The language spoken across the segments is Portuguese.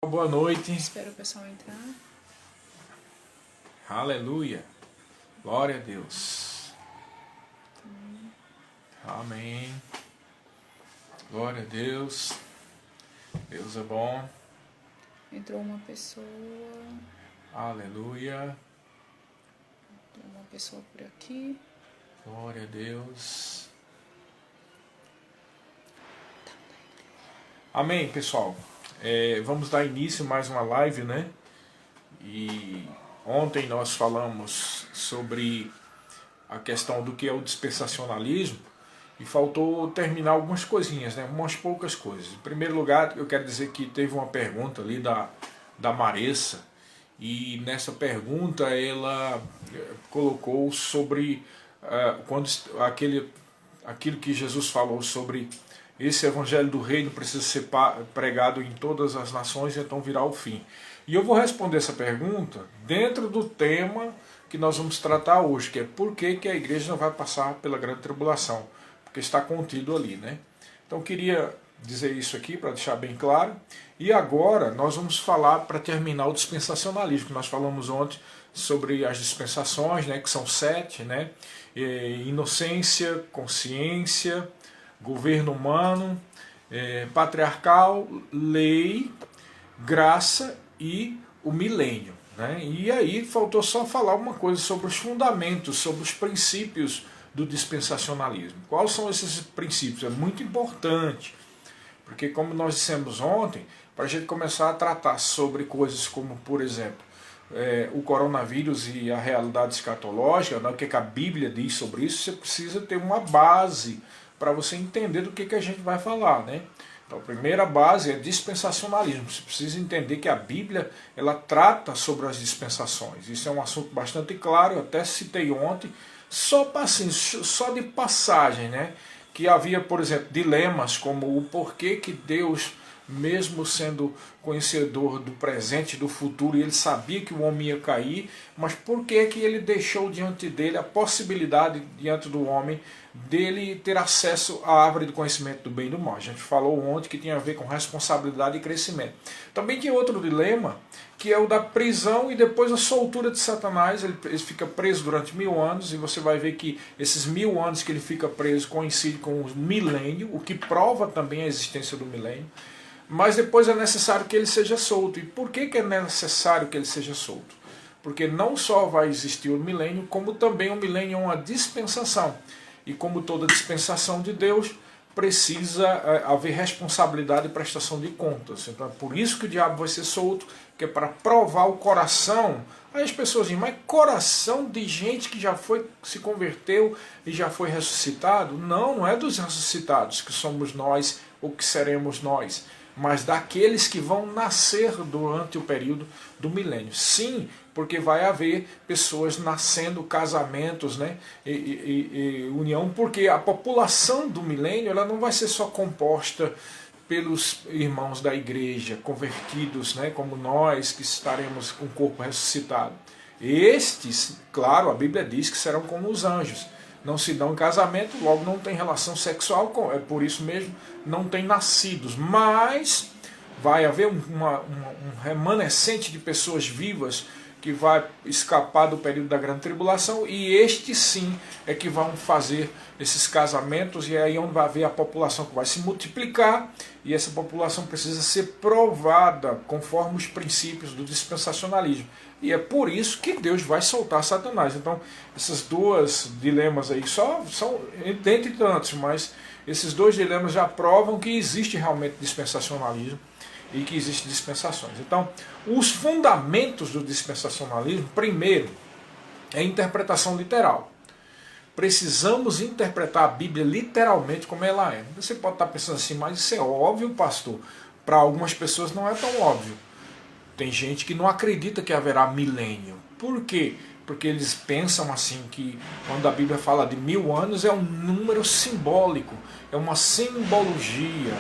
Boa noite. Espero o pessoal entrar. Aleluia. Glória a Deus. Amém. Glória a Deus. Deus é bom. Entrou uma pessoa. Aleluia. Entrou uma pessoa por aqui. Glória a Deus. Amém, pessoal. Vamos dar início a mais uma live, né? E ontem nós falamos sobre a questão do que é o dispensacionalismo e faltou terminar algumas coisinhas, né? Umas poucas coisas. Em primeiro lugar, eu quero dizer que teve uma pergunta ali da Maressa, e nessa pergunta ela colocou sobre aquilo que Jesus falou sobre esse evangelho do reino precisa ser pregado em todas as nações, então virá o fim. E eu vou responder essa pergunta dentro do tema que nós vamos tratar hoje, que é por que a igreja não vai passar pela grande tribulação, porque está contido ali, né? Então eu queria dizer isso aqui para deixar bem claro. E agora nós vamos falar, para terminar, o dispensacionalismo, que nós falamos ontem sobre as dispensações, né, que são 7, né? Inocência, consciência, governo humano, patriarcal, lei, graça e o milênio, né? E aí faltou só falar uma coisa sobre os fundamentos, sobre os princípios do dispensacionalismo. Quais são esses princípios? É muito importante, porque como nós dissemos ontem, para a gente começar a tratar sobre coisas como, por exemplo, o coronavírus e a realidade escatológica, né, o que a Bíblia diz sobre isso, você precisa ter uma base para você entender do que a gente vai falar, né? Então, a primeira base é dispensacionalismo. Você precisa entender que a Bíblia ela trata sobre as dispensações. Isso é um assunto bastante claro, eu até citei ontem, só de passagem, né? Que havia, por exemplo, dilemas como o porquê que Deus, mesmo sendo conhecedor do presente e do futuro, e ele sabia que o homem ia cair, mas por que ele deixou diante dele a possibilidade, diante do homem, dele ter acesso à árvore do conhecimento do bem e do mal? A gente falou ontem que tinha a ver com responsabilidade e crescimento. Também tinha outro dilema, que é o da prisão e depois a soltura de Satanás. Ele fica preso durante 1000 anos, e você vai ver que esses 1000 anos que ele fica preso coincidem com o milênio, o que prova também a existência do milênio. Mas depois é necessário que ele seja solto. E por que é necessário que ele seja solto? Porque não só vai existir o milênio, como também o milênio é uma dispensação. E como toda dispensação de Deus, precisa haver responsabilidade e prestação de contas. Então é por isso que o diabo vai ser solto, que é para provar o coração. Aí as pessoas dizem, mas coração de gente que já se converteu e já foi ressuscitado? Não, não é dos ressuscitados que somos nós ou que seremos nós, mas daqueles que vão nascer durante o período do milênio. Sim, porque vai haver pessoas nascendo, casamentos, né, e união, porque a população do milênio ela não vai ser só composta pelos irmãos da igreja, convertidos, né, como nós, que estaremos com o corpo ressuscitado. Estes, claro, a Bíblia diz que serão como os anjos. Não se dão em casamento, logo não tem relação sexual, por isso mesmo não tem nascidos. Mas vai haver um remanescente de pessoas vivas que vai escapar do período da grande tribulação, e estes sim é que vão fazer esses casamentos, e é aí onde vai haver a população que vai se multiplicar, e essa população precisa ser provada conforme os princípios do dispensacionalismo. E é por isso que Deus vai soltar Satanás. Então, esses dois dilemas aí são dentre tantos, mas esses dois dilemas já provam que existe realmente dispensacionalismo e que existem dispensações. Então, os fundamentos do dispensacionalismo, primeiro, é a interpretação literal. Precisamos interpretar a Bíblia literalmente como ela é. Você pode estar pensando assim, mas isso é óbvio, pastor. Para algumas pessoas não é tão óbvio. Tem gente que não acredita que haverá milênio. Por quê? Porque eles pensam assim que quando a Bíblia fala de 1000 anos é um número simbólico, é uma simbologia,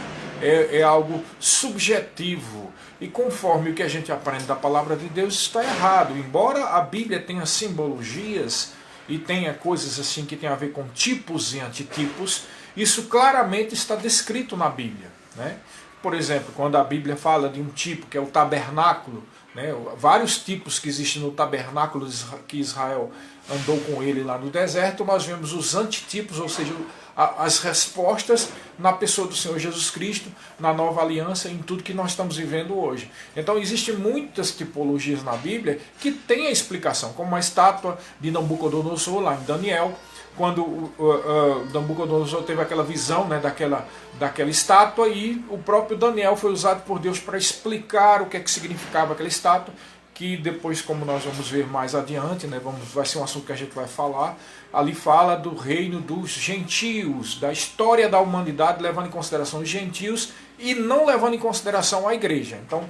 é algo subjetivo. E conforme o que a gente aprende da palavra de Deus, está errado. Embora a Bíblia tenha simbologias e tenha coisas assim que tem a ver com tipos e antitipos, isso claramente está descrito na Bíblia, né? por exemplo, quando a Bíblia fala de um tipo que é o tabernáculo, né, vários tipos que existem no tabernáculo que Israel andou com ele lá no deserto, nós vemos os antitipos, ou seja, as respostas na pessoa do Senhor Jesus Cristo, na nova aliança, em tudo que nós estamos vivendo hoje. Então existem muitas tipologias na Bíblia que têm a explicação, como a estátua de Nabucodonosor lá em Daniel, quando Nabucodonosor teve aquela visão, né, daquela estátua, e o próprio Daniel foi usado por Deus para explicar o que é que significava aquela estátua, que depois, como nós vamos ver mais adiante, né, vai ser um assunto que a gente vai falar, ali fala do reino dos gentios, da história da humanidade, levando em consideração os gentios e não levando em consideração a igreja. Então,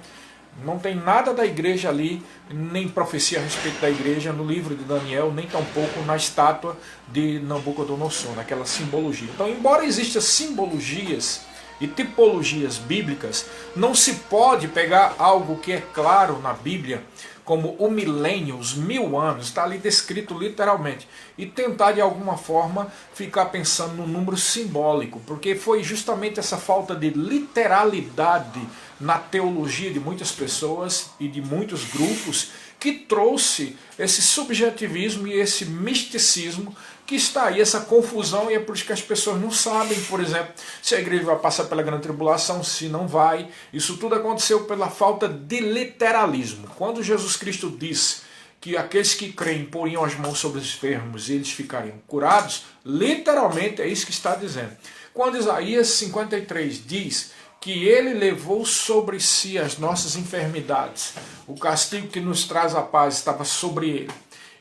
não tem nada da igreja ali, nem profecia a respeito da igreja no livro de Daniel, nem tampouco na estátua de Nabucodonosor, naquela simbologia. Então, embora existam simbologias e tipologias bíblicas, não se pode pegar algo que é claro na Bíblia, como o milênio, os 1000 anos, está ali descrito literalmente, e tentar de alguma forma ficar pensando no número simbólico, porque foi justamente essa falta de literalidade na teologia de muitas pessoas e de muitos grupos que trouxe esse subjetivismo e esse misticismo que está aí, essa confusão, e é por isso que as pessoas não sabem, por exemplo, se a igreja vai passar pela grande tribulação, se não vai. Isso tudo aconteceu pela falta de literalismo. Quando Jesus Cristo disse que aqueles que creem poriam as mãos sobre os enfermos e eles ficariam curados, literalmente é isso que está dizendo. Quando Isaías 53 diz que ele levou sobre si as nossas enfermidades, o castigo que nos traz a paz estava sobre ele,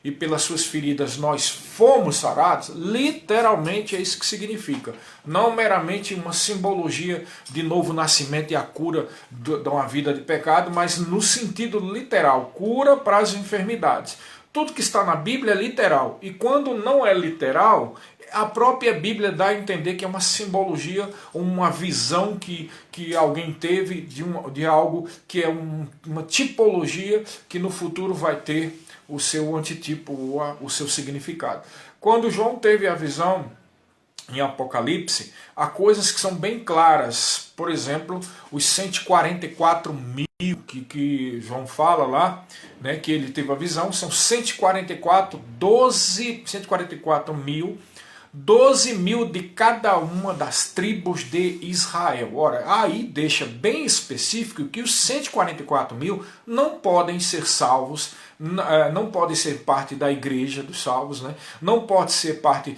e pelas suas feridas nós fomos sarados, literalmente é isso que significa. Não meramente uma simbologia de novo nascimento e a cura de uma vida de pecado, mas no sentido literal, cura para as enfermidades. Tudo que está na Bíblia é literal, e quando não é literal, a própria Bíblia dá a entender que é uma simbologia, uma visão que alguém teve de algo que é uma tipologia que no futuro vai ter o seu antitipo, o seu significado. Quando João teve a visão em Apocalipse, há coisas que são bem claras. Por exemplo, os 144 mil que João fala lá, né, que ele teve a visão, são 144 mil, 12 mil de cada uma das tribos de Israel. Ora, aí deixa bem específico que os 144 mil não podem ser salvos, não podem ser parte da igreja dos salvos, né? Não pode ser parte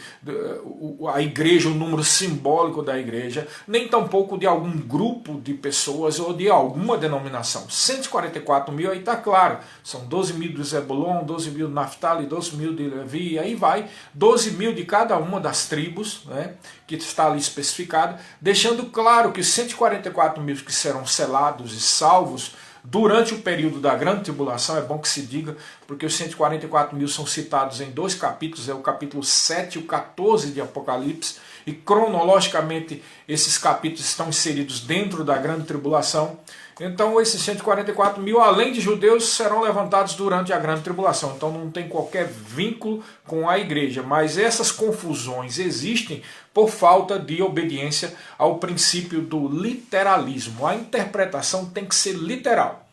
a igreja, o número simbólico da igreja, nem tampouco de algum grupo de pessoas ou de alguma denominação. 144 mil, aí está claro, são 12 mil do Zebulon, 12 mil do Naftali, 12 mil de Levi, e aí vai, 12 mil de cada uma das tribos, né, que está ali especificado, deixando claro que os 144 mil que serão selados e salvos durante o período da grande tribulação, é bom que se diga, porque os 144 mil são citados em 2 capítulos, é o capítulo 7 e o 14 de Apocalipse, e cronologicamente esses capítulos estão inseridos dentro da grande tribulação. Então esses 144 mil, além de judeus, serão levantados durante a grande tribulação. Então não tem qualquer vínculo com a igreja. Mas essas confusões existem por falta de obediência ao princípio do literalismo. A interpretação tem que ser literal.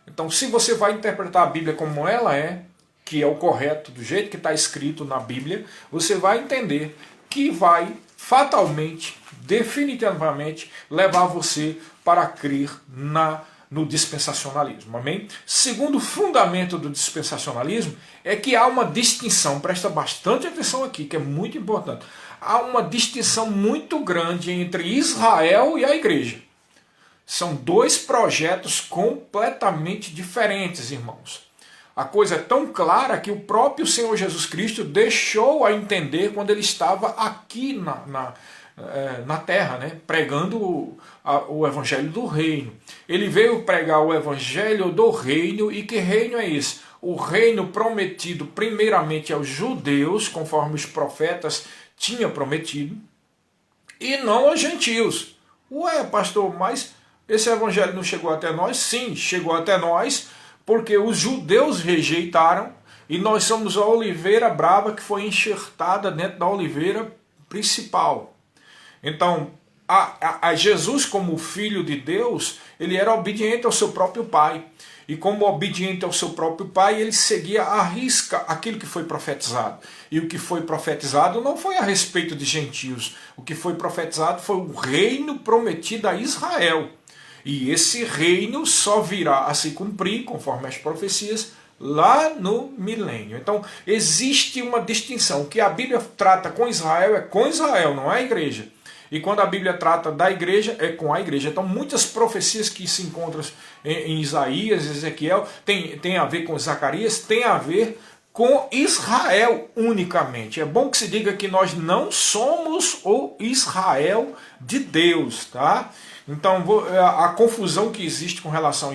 Então se você vai interpretar a Bíblia como ela é, que é o correto, do jeito que está escrito na Bíblia, você vai entender que vai fatalmente, definitivamente, levar você para crer no dispensacionalismo. Amém? Segundo fundamento do dispensacionalismo é que há uma distinção, presta bastante atenção aqui, que é muito importante. Há uma distinção muito grande entre Israel e a igreja. São 2 projetos completamente diferentes, irmãos. A coisa é tão clara que o próprio Senhor Jesus Cristo deixou a entender quando ele estava aqui na terra, né, pregando o evangelho do reino. Ele veio pregar o evangelho do reino, e que reino é esse? O reino prometido primeiramente aos judeus, conforme os profetas tinham prometido, e não aos gentios. Ué, pastor, mas esse evangelho não chegou até nós? Sim, chegou até nós, porque os judeus rejeitaram, e nós somos a oliveira brava que foi enxertada dentro da oliveira principal. Então, a Jesus como filho de Deus, ele era obediente ao seu próprio pai. E como obediente ao seu próprio pai, ele seguia à risca aquilo que foi profetizado. E o que foi profetizado não foi a respeito de gentios. O que foi profetizado foi o reino prometido a Israel. E esse reino só virá a se cumprir, conforme as profecias, lá no milênio. Então, existe uma distinção. O que a Bíblia trata com Israel é com Israel, não é a igreja. E quando a Bíblia trata da igreja, é com a igreja. Então, muitas profecias que se encontram em Isaías, Ezequiel, tem a ver com Zacarias, tem a ver com Israel unicamente. É bom que se diga que nós não somos o Israel de Deus, tá? Então, a confusão que existe com relação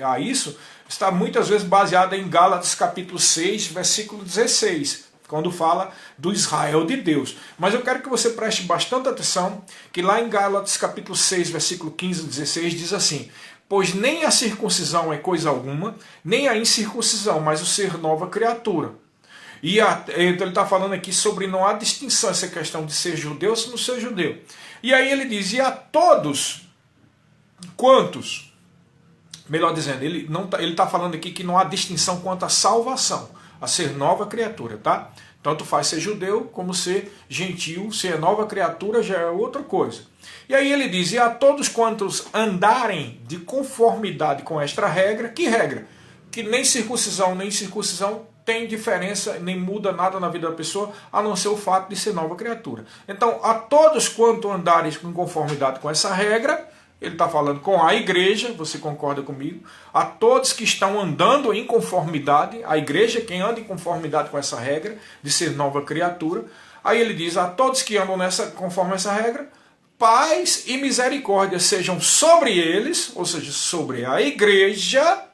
a isso está muitas vezes baseada em Gálatas capítulo 6, versículo 16, quando fala do Israel de Deus. Mas eu quero que você preste bastante atenção, que lá em Gálatas capítulo 6, versículo 15 e 16, diz assim: pois nem a circuncisão é coisa alguma, nem a incircuncisão, mas o ser nova criatura. Então ele está falando aqui sobre não há distinção, essa questão de ser judeu ou não ser judeu. E aí ele diz, e a todos quantos, melhor dizendo, ele está falando aqui que não há distinção quanto à salvação, a ser nova criatura, tá? Tanto faz ser judeu como ser gentil, ser nova criatura já é outra coisa. E aí ele diz, e a todos quantos andarem de conformidade com esta regra, que regra? Que nem circuncisão nem incircuncisão tem diferença, nem muda nada na vida da pessoa, a não ser o fato de ser nova criatura. Então, a todos quantos andarem em conformidade com essa regra, ele está falando com a igreja, você concorda comigo? A todos que estão andando em conformidade, a igreja quem anda em conformidade com essa regra de ser nova criatura. Aí ele diz, a todos que andam conforme essa regra, paz e misericórdia sejam sobre eles, ou seja, sobre a igreja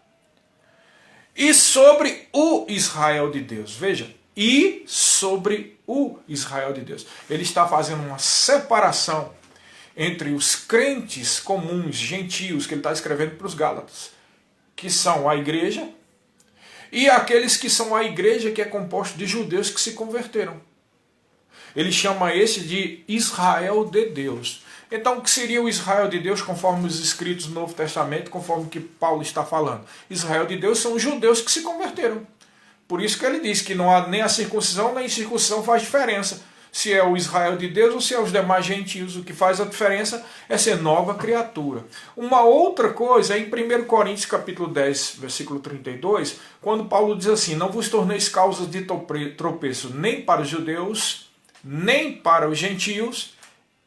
e sobre o Israel de Deus. Veja, e sobre o Israel de Deus. Ele está fazendo uma separação entre os crentes comuns, gentios, que ele está escrevendo para os Gálatas, que são a igreja, e aqueles que são a igreja que é composta de judeus que se converteram. Ele chama esse de Israel de Deus. Então, o que seria o Israel de Deus, conforme os escritos do Novo Testamento, conforme o que Paulo está falando? Israel de Deus são os judeus que se converteram. Por isso que ele diz que não há nem a circuncisão, nem a incircuncisão faz diferença. Se é o Israel de Deus ou se é os demais gentios, o que faz a diferença é ser nova criatura. Uma outra coisa é em 1 Coríntios capítulo 10, versículo 32, quando Paulo diz assim, não vos torneis causa de tropeço nem para os judeus, nem para os gentios,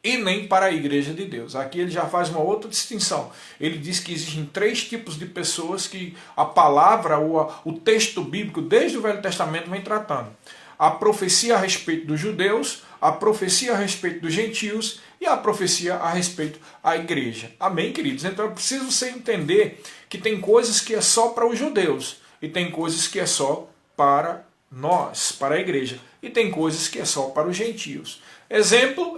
e nem para a igreja de Deus. Aqui ele já faz uma outra distinção. Ele diz que existem 3 tipos de pessoas que a palavra, o texto bíblico, desde o Velho Testamento, vem tratando. A profecia a respeito dos judeus, a profecia a respeito dos gentios e a profecia a respeito da igreja. Amém, queridos? Então é preciso você entender que tem coisas que é só para os judeus e tem coisas que é só para nós, para a igreja. E tem coisas que é só para os gentios. Exemplo,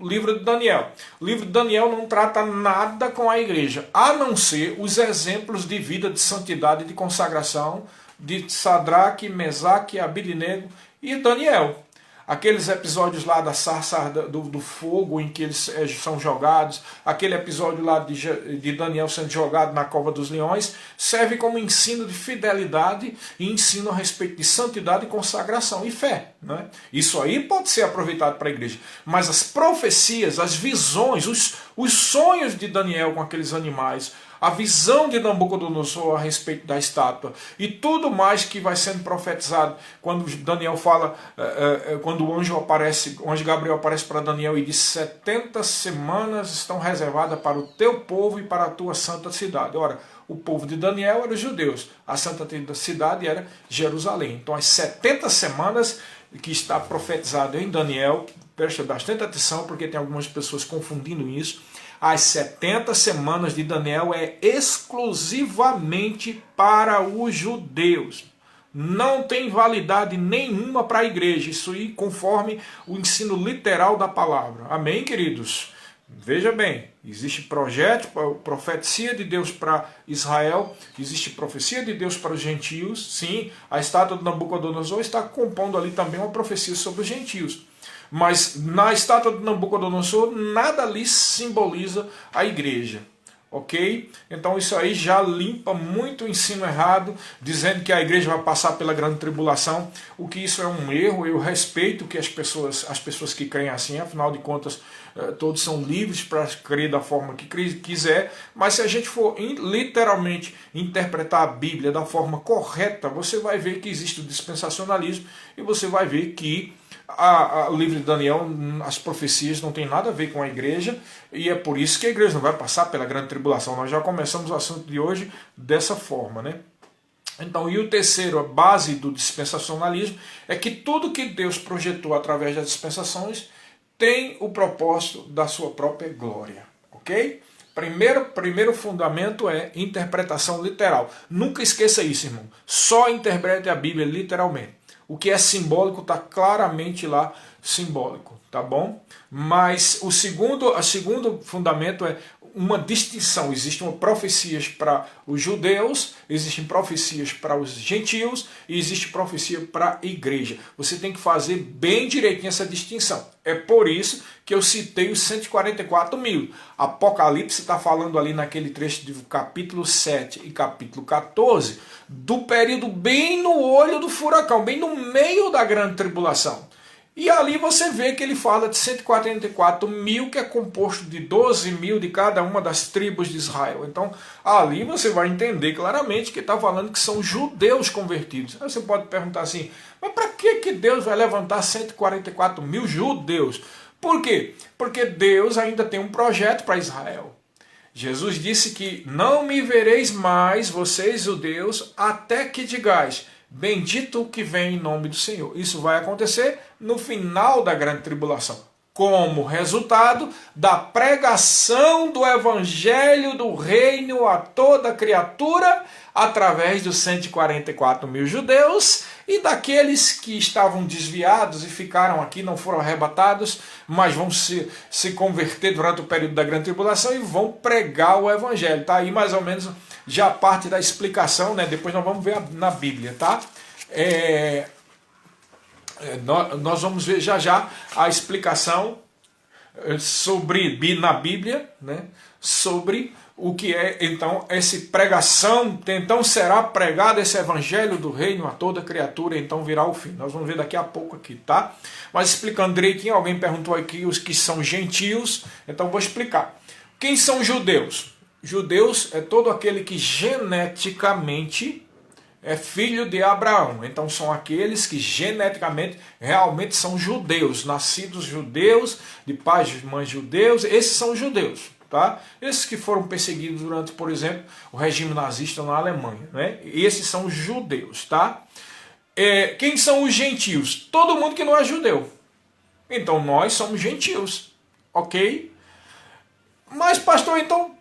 livro de Daniel. O livro de Daniel não trata nada com a igreja, a não ser os exemplos de vida de santidade e de consagração de Sadraque, Mesaque, Abidnego e Daniel. Aqueles episódios lá da sarça do fogo em que eles são jogados, aquele episódio lá de Daniel sendo jogado na cova dos leões, serve como ensino de fidelidade e ensino a respeito de santidade, consagração e fé. Né? Isso aí pode ser aproveitado para a igreja. Mas as profecias, as visões, os sonhos de Daniel com aqueles animais, a visão de Nabucodonosor a respeito da estátua e tudo mais que vai sendo profetizado quando Daniel fala, quando o anjo Gabriel aparece para Daniel e diz 70 semanas estão reservadas para o teu povo e para a tua santa cidade. Ora, o povo de Daniel era os judeus, a santa cidade era Jerusalém. Então as 70 semanas que está profetizado em Daniel, preste bastante atenção porque tem algumas pessoas confundindo isso, as 70 semanas de Daniel é exclusivamente para os judeus. Não tem validade nenhuma para a igreja. Isso aí conforme o ensino literal da palavra. Amém, queridos? Veja bem, existe projeto, profecia de Deus para Israel, existe profecia de Deus para os gentios. Sim, a estátua de Nabucodonosor está compondo ali também uma profecia sobre os gentios. Mas na estátua de Nabucodonosor, nada ali simboliza a igreja. Ok? Então isso aí já limpa muito o ensino errado, dizendo que a igreja vai passar pela grande tribulação, o que isso é um erro. Eu respeito que as pessoas que creem assim, afinal de contas, todos são livres para crer da forma que quiser, mas se a gente for literalmente interpretar a Bíblia da forma correta, você vai ver que existe o dispensacionalismo e você vai ver que o livro de Daniel, as profecias não tem nada a ver com a igreja, e é por isso que a igreja não vai passar pela grande tribulação. Nós já começamos o assunto de hoje dessa forma, né? Então, e o terceiro, a base do dispensacionalismo, é que tudo que Deus projetou através das dispensações tem o propósito da sua própria glória, ok? Primeiro fundamento é interpretação literal. Nunca esqueça isso, irmão. Só interprete a Bíblia literalmente. O que é simbólico está claramente lá simbólico, tá bom? Mas o segundo fundamento é uma distinção. Existem profecias para os judeus, existem profecias para os gentios e existe profecia para a igreja. Você tem que fazer bem direitinho essa distinção. É por isso que eu citei os 144 mil. Apocalipse está falando ali naquele trecho do capítulo 7 e capítulo 14 do período bem no olho do furacão, bem no meio da grande tribulação. E ali você vê que ele fala de 144 mil, que é composto de 12 mil de cada uma das tribos de Israel. Então, ali você vai entender claramente que está falando que são judeus convertidos. Aí você pode perguntar assim, mas para que Deus vai levantar 144 mil judeus? Por quê? Porque Deus ainda tem um projeto para Israel. Jesus disse que não me vereis mais, vocês judeus, até que digais, bendito o que vem em nome do Senhor. Isso vai acontecer no final da grande tribulação, como resultado da pregação do evangelho do reino a toda criatura, através dos 144 mil judeus e daqueles que estavam desviados e ficaram aqui, não foram arrebatados, mas vão se converter durante o período da grande tribulação e vão pregar o evangelho. Está aí mais ou menos já parte da explicação, né? Depois nós vamos ver na Bíblia, tá? Nós vamos ver já a explicação na Bíblia, né? Sobre o que é então essa pregação. Então será pregado esse evangelho do reino a toda criatura, então virá o fim. Nós vamos ver daqui a pouco aqui, tá? Mas explicando direitinho, alguém perguntou aqui os que são gentios, então vou explicar. Quem são judeus? Judeus é todo aquele que geneticamente é filho de Abraão. Então são aqueles que geneticamente realmente são judeus, nascidos judeus, de pais e mães judeus. Esses são judeus, tá? Esses que foram perseguidos durante, por exemplo, o regime nazista na Alemanha, né? Esses são judeus, tá? Quem são os gentios? Todo mundo que não é judeu. Então nós somos gentios, ok? Mas pastor, então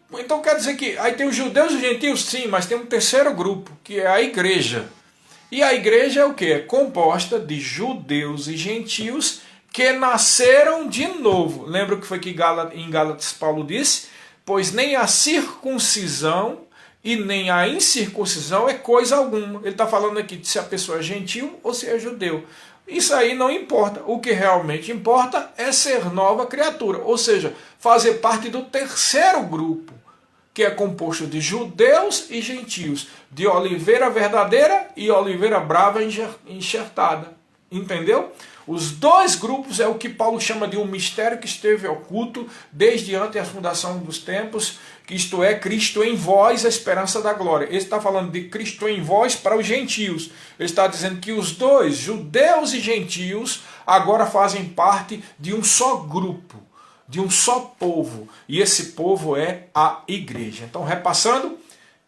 quer dizer que aí tem os judeus e os gentios? Sim, mas tem um terceiro grupo, que é a igreja. E a igreja é o quê? É composta de judeus e gentios que nasceram de novo. Lembra que foi que em Gálatas Paulo disse? Pois nem a circuncisão e nem a incircuncisão é coisa alguma. Ele está falando aqui de se a pessoa é gentil ou se é judeu. Isso aí não importa. O que realmente importa é ser nova criatura, ou seja, fazer parte do terceiro grupo, que é composto de judeus e gentios, de oliveira verdadeira e oliveira brava enxertada. Entendeu? Os dois grupos é o que Paulo chama de um mistério que esteve oculto desde antes da fundação dos tempos, que isto é, Cristo em vós, a esperança da glória. Ele está falando de Cristo em vós para os gentios. Ele está dizendo que os dois, judeus e gentios, agora fazem parte de um só grupo, de um só povo. E esse povo é a igreja. Então, repassando,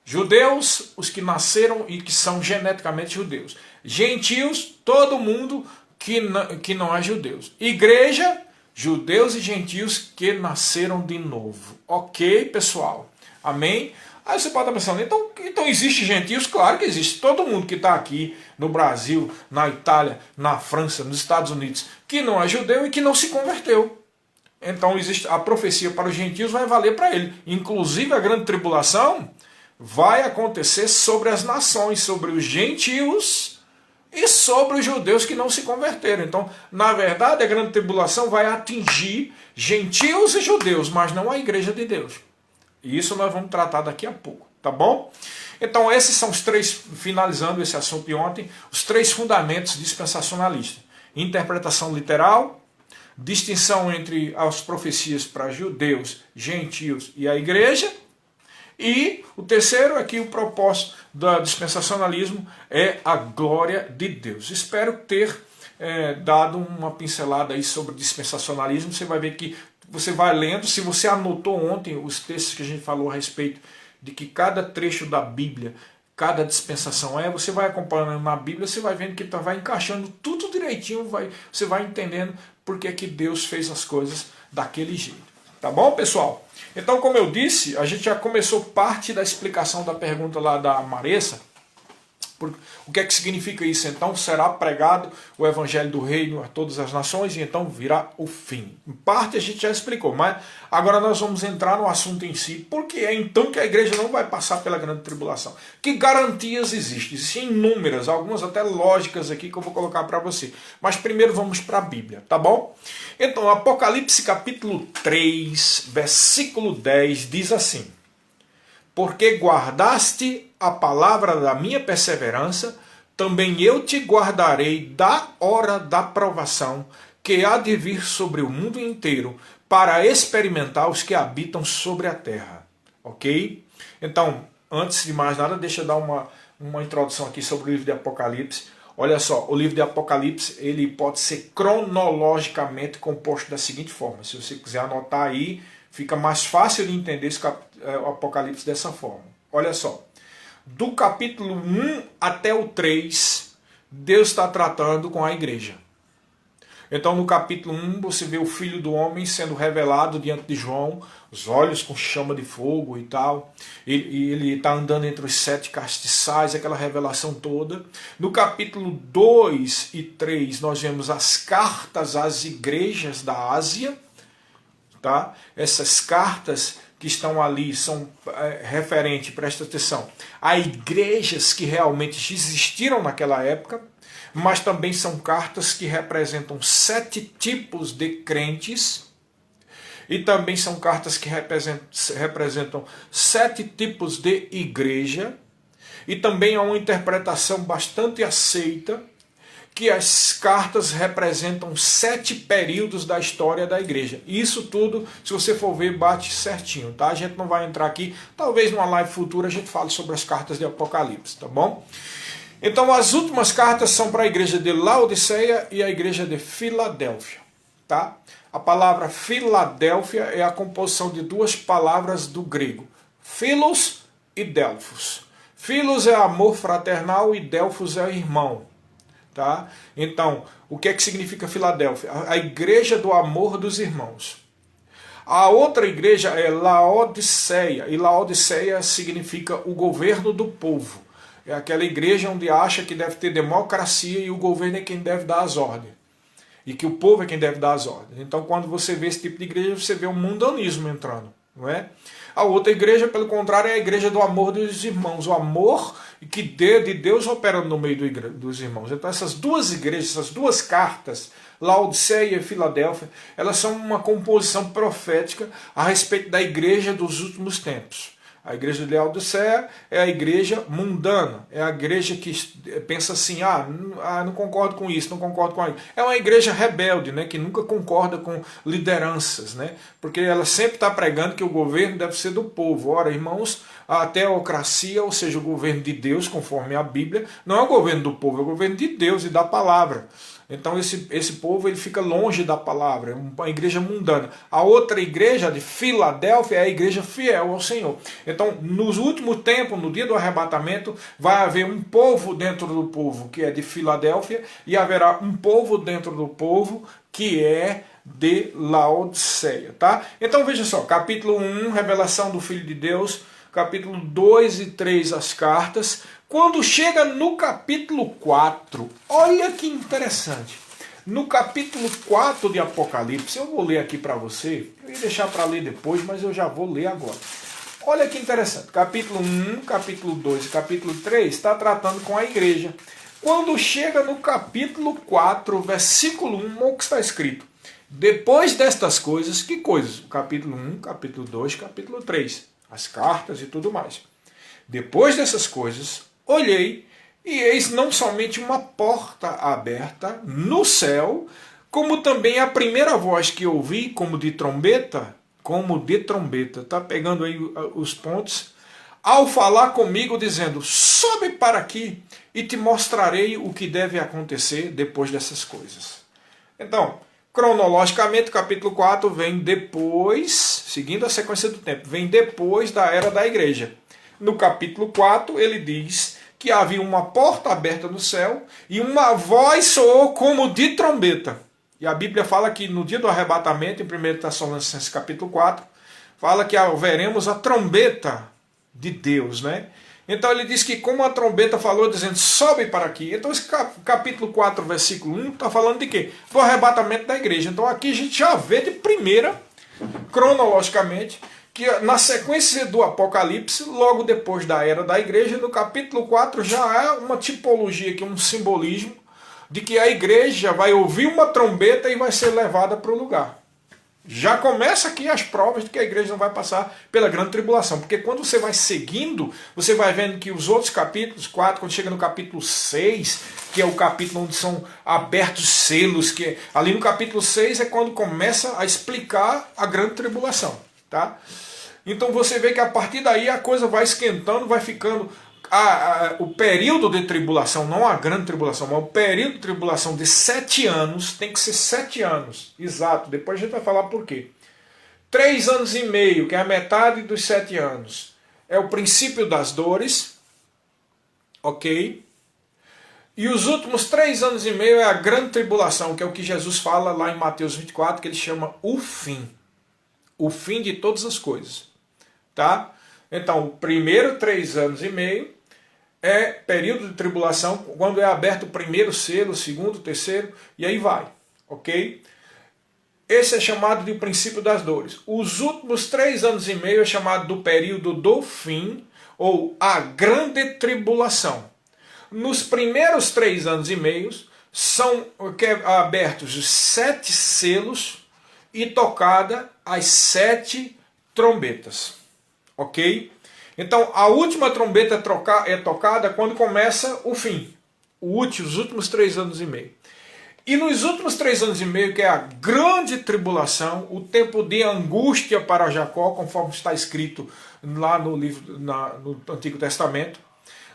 judeus, os que nasceram e que são geneticamente judeus. Gentios, todo mundo que não é judeus. Igreja, judeus e gentios que nasceram de novo. Ok, pessoal? Amém? Aí você pode estar pensando, então existe gentios? Claro que existe. Todo mundo que está aqui no Brasil, na Itália, na França, nos Estados Unidos, que não é judeu e que não se converteu. Então existe a profecia para os gentios, vai valer para ele. Inclusive a grande tribulação vai acontecer sobre as nações, sobre os gentios e sobre os judeus que não se converteram. Então, na verdade, a grande tribulação vai atingir gentios e judeus, mas não a igreja de Deus. E isso nós vamos tratar daqui a pouco, tá bom? Então, esses são os três, finalizando esse assunto de ontem, os três fundamentos dispensacionalistas. Interpretação literal, distinção entre as profecias para judeus, gentios e a igreja. E o terceiro é que o propósito do dispensacionalismo é a glória de Deus. Espero ter dado uma pincelada aí sobre dispensacionalismo. Você vai ver que você vai lendo, se você anotou ontem os textos que a gente falou a respeito de que cada trecho da Bíblia, cada dispensação você vai acompanhando na Bíblia, você vai vendo que vai encaixando tudo direitinho, você vai entendendo porque que Deus fez as coisas daquele jeito. Tá bom, pessoal? Então, como eu disse, a gente já começou parte da explicação da pergunta lá da Maressa. O que é que significa isso? Então, será pregado o evangelho do reino a todas as nações e então virá o fim. Em parte a gente já explicou, mas agora nós vamos entrar no assunto em si. Por que é então que a igreja não vai passar pela grande tribulação? Que garantias existem? Existem inúmeras, algumas até lógicas aqui que eu vou colocar para você. Mas primeiro vamos para a Bíblia, tá bom? Então, Apocalipse capítulo 3, versículo 10 diz assim: porque guardaste a palavra da minha perseverança, também eu te guardarei da hora da provação, que há de vir sobre o mundo inteiro, para experimentar os que habitam sobre a terra. Ok? Então, antes de mais nada, deixa eu dar uma introdução aqui sobre o livro de Apocalipse. Olha só, o livro de Apocalipse ele pode ser cronologicamente composto da seguinte forma. Se você quiser anotar aí, fica mais fácil de entender o Apocalipse dessa forma. Olha só, do capítulo 1 até o 3, Deus está tratando com a igreja. Então no capítulo 1 você vê o Filho do Homem sendo revelado diante de João, os olhos com chama de fogo e tal. E ele está andando entre os 7 castiçais, aquela revelação toda. No capítulo 2 e 3 nós vemos as cartas às igrejas da Ásia. Tá? Essas cartas que estão ali são referentes, presta atenção, a igrejas que realmente existiram naquela época, mas também são cartas que representam 7 tipos de crentes, e também são cartas que representam 7 tipos de igreja, e também há uma interpretação bastante aceita, que as cartas representam 7 períodos da história da igreja. Isso tudo, se você for ver, bate certinho, tá? A gente não vai entrar aqui, talvez numa live futura a gente fale sobre as cartas de Apocalipse, tá bom? Então as últimas cartas são para a igreja de Laodiceia e a igreja de Filadélfia, tá? A palavra Filadélfia é a composição de 2 palavras do grego, Philos e Delphos. Philos é amor fraternal e Delphos é irmão. Tá? Então, o que é que significa Filadélfia? A igreja do amor dos irmãos. A outra igreja é Laodiceia, e Laodiceia significa o governo do povo. É aquela igreja onde acha que deve ter democracia e o governo é quem deve dar as ordens. E que o povo é quem deve dar as ordens. Então, quando você vê esse tipo de igreja, você vê um mundanismo entrando. Não é? A outra igreja, pelo contrário, é a igreja do amor dos irmãos. O amor que de Deus operando no meio dos irmãos. Então essas 2 igrejas, essas 2 cartas, Laodiceia e Filadélfia, elas são uma composição profética a respeito da igreja dos últimos tempos. A igreja de Laodiceia é a igreja mundana, é a igreja que pensa assim, não concordo com isso, não concordo com aquilo. É uma igreja rebelde, né, que nunca concorda com lideranças, né, porque ela sempre está pregando que o governo deve ser do povo. Ora, irmãos, a teocracia, ou seja, o governo de Deus, conforme a Bíblia, não é o governo do povo, é o governo de Deus e da palavra. Então esse povo ele fica longe da palavra, é uma igreja mundana. A outra igreja de Filadélfia é a igreja fiel ao Senhor. Então, nos últimos tempos, no dia do arrebatamento, vai haver um povo dentro do povo que é de Filadélfia e haverá um povo dentro do povo que é de Laodiceia. Tá? Então veja só, capítulo 1, revelação do Filho de Deus, capítulo 2 e 3, as cartas. Quando chega no capítulo 4, olha que interessante. No capítulo 4 de Apocalipse, eu vou ler aqui para você, eu ia deixar para ler depois, mas eu já vou ler agora. Olha que interessante, capítulo 1, capítulo 2 e capítulo 3 está tratando com a igreja. Quando chega no capítulo 4, versículo 1, o que está escrito? Depois destas coisas, que coisas? Capítulo 1, capítulo 2, capítulo 3, as cartas e tudo mais. Depois dessas coisas, olhei, e eis não somente uma porta aberta no céu, como também a primeira voz que ouvi, como de trombeta, tá pegando aí os pontos, ao falar comigo, dizendo, sobe para aqui e te mostrarei o que deve acontecer depois dessas coisas. Então, cronologicamente, o capítulo 4 vem depois, seguindo a sequência do tempo, vem depois da era da igreja. No capítulo 4, ele diz que havia uma porta aberta no céu e uma voz soou como de trombeta. E a Bíblia fala que no dia do arrebatamento, em 1 Tessalonicenses capítulo 4, fala que veremos a trombeta de Deus, né? Então ele diz que como a trombeta falou, dizendo, sobe para aqui. Então esse capítulo 4, versículo 1, está falando de quê? Do arrebatamento da igreja. Então aqui a gente já vê de primeira, cronologicamente, que na sequência do Apocalipse, logo depois da era da igreja, no capítulo 4 já há uma tipologia aqui, um simbolismo, de que a igreja vai ouvir uma trombeta e vai ser levada para o lugar. Já começa aqui as provas de que a igreja não vai passar pela grande tribulação. Porque quando você vai seguindo, você vai vendo que os outros capítulos, 4, quando chega no capítulo 6, que é o capítulo onde são abertos selos, que ali no capítulo 6 é quando começa a explicar a grande tribulação. Tá? Então você vê que a partir daí a coisa vai esquentando, vai ficando... o período de tribulação, não a grande tribulação, mas o período de tribulação de 7 anos, tem que ser 7 anos, exato, depois a gente vai falar por quê. 3 anos e meio, que é a metade dos 7 anos, é o princípio das dores, ok? E os últimos 3 anos e meio é a grande tribulação, que é o que Jesus fala lá em Mateus 24, que ele chama o fim de todas as coisas, tá? Então, o primeiro 3 anos e meio é período de tribulação, quando é aberto o primeiro selo, o segundo, o terceiro, e aí vai, ok? Esse é chamado de o princípio das dores. Os últimos 3 anos e meio é chamado do período do fim, ou a grande tribulação. Nos primeiros 3 anos e meio são abertos os 7 selos e tocada as 7 trombetas. Ok? Então a última trombeta é tocada quando começa o fim. Os últimos 3 anos e meio. E nos últimos 3 anos e meio, que é a grande tribulação, o tempo de angústia para Jacó, conforme está escrito lá no livro, no Antigo Testamento,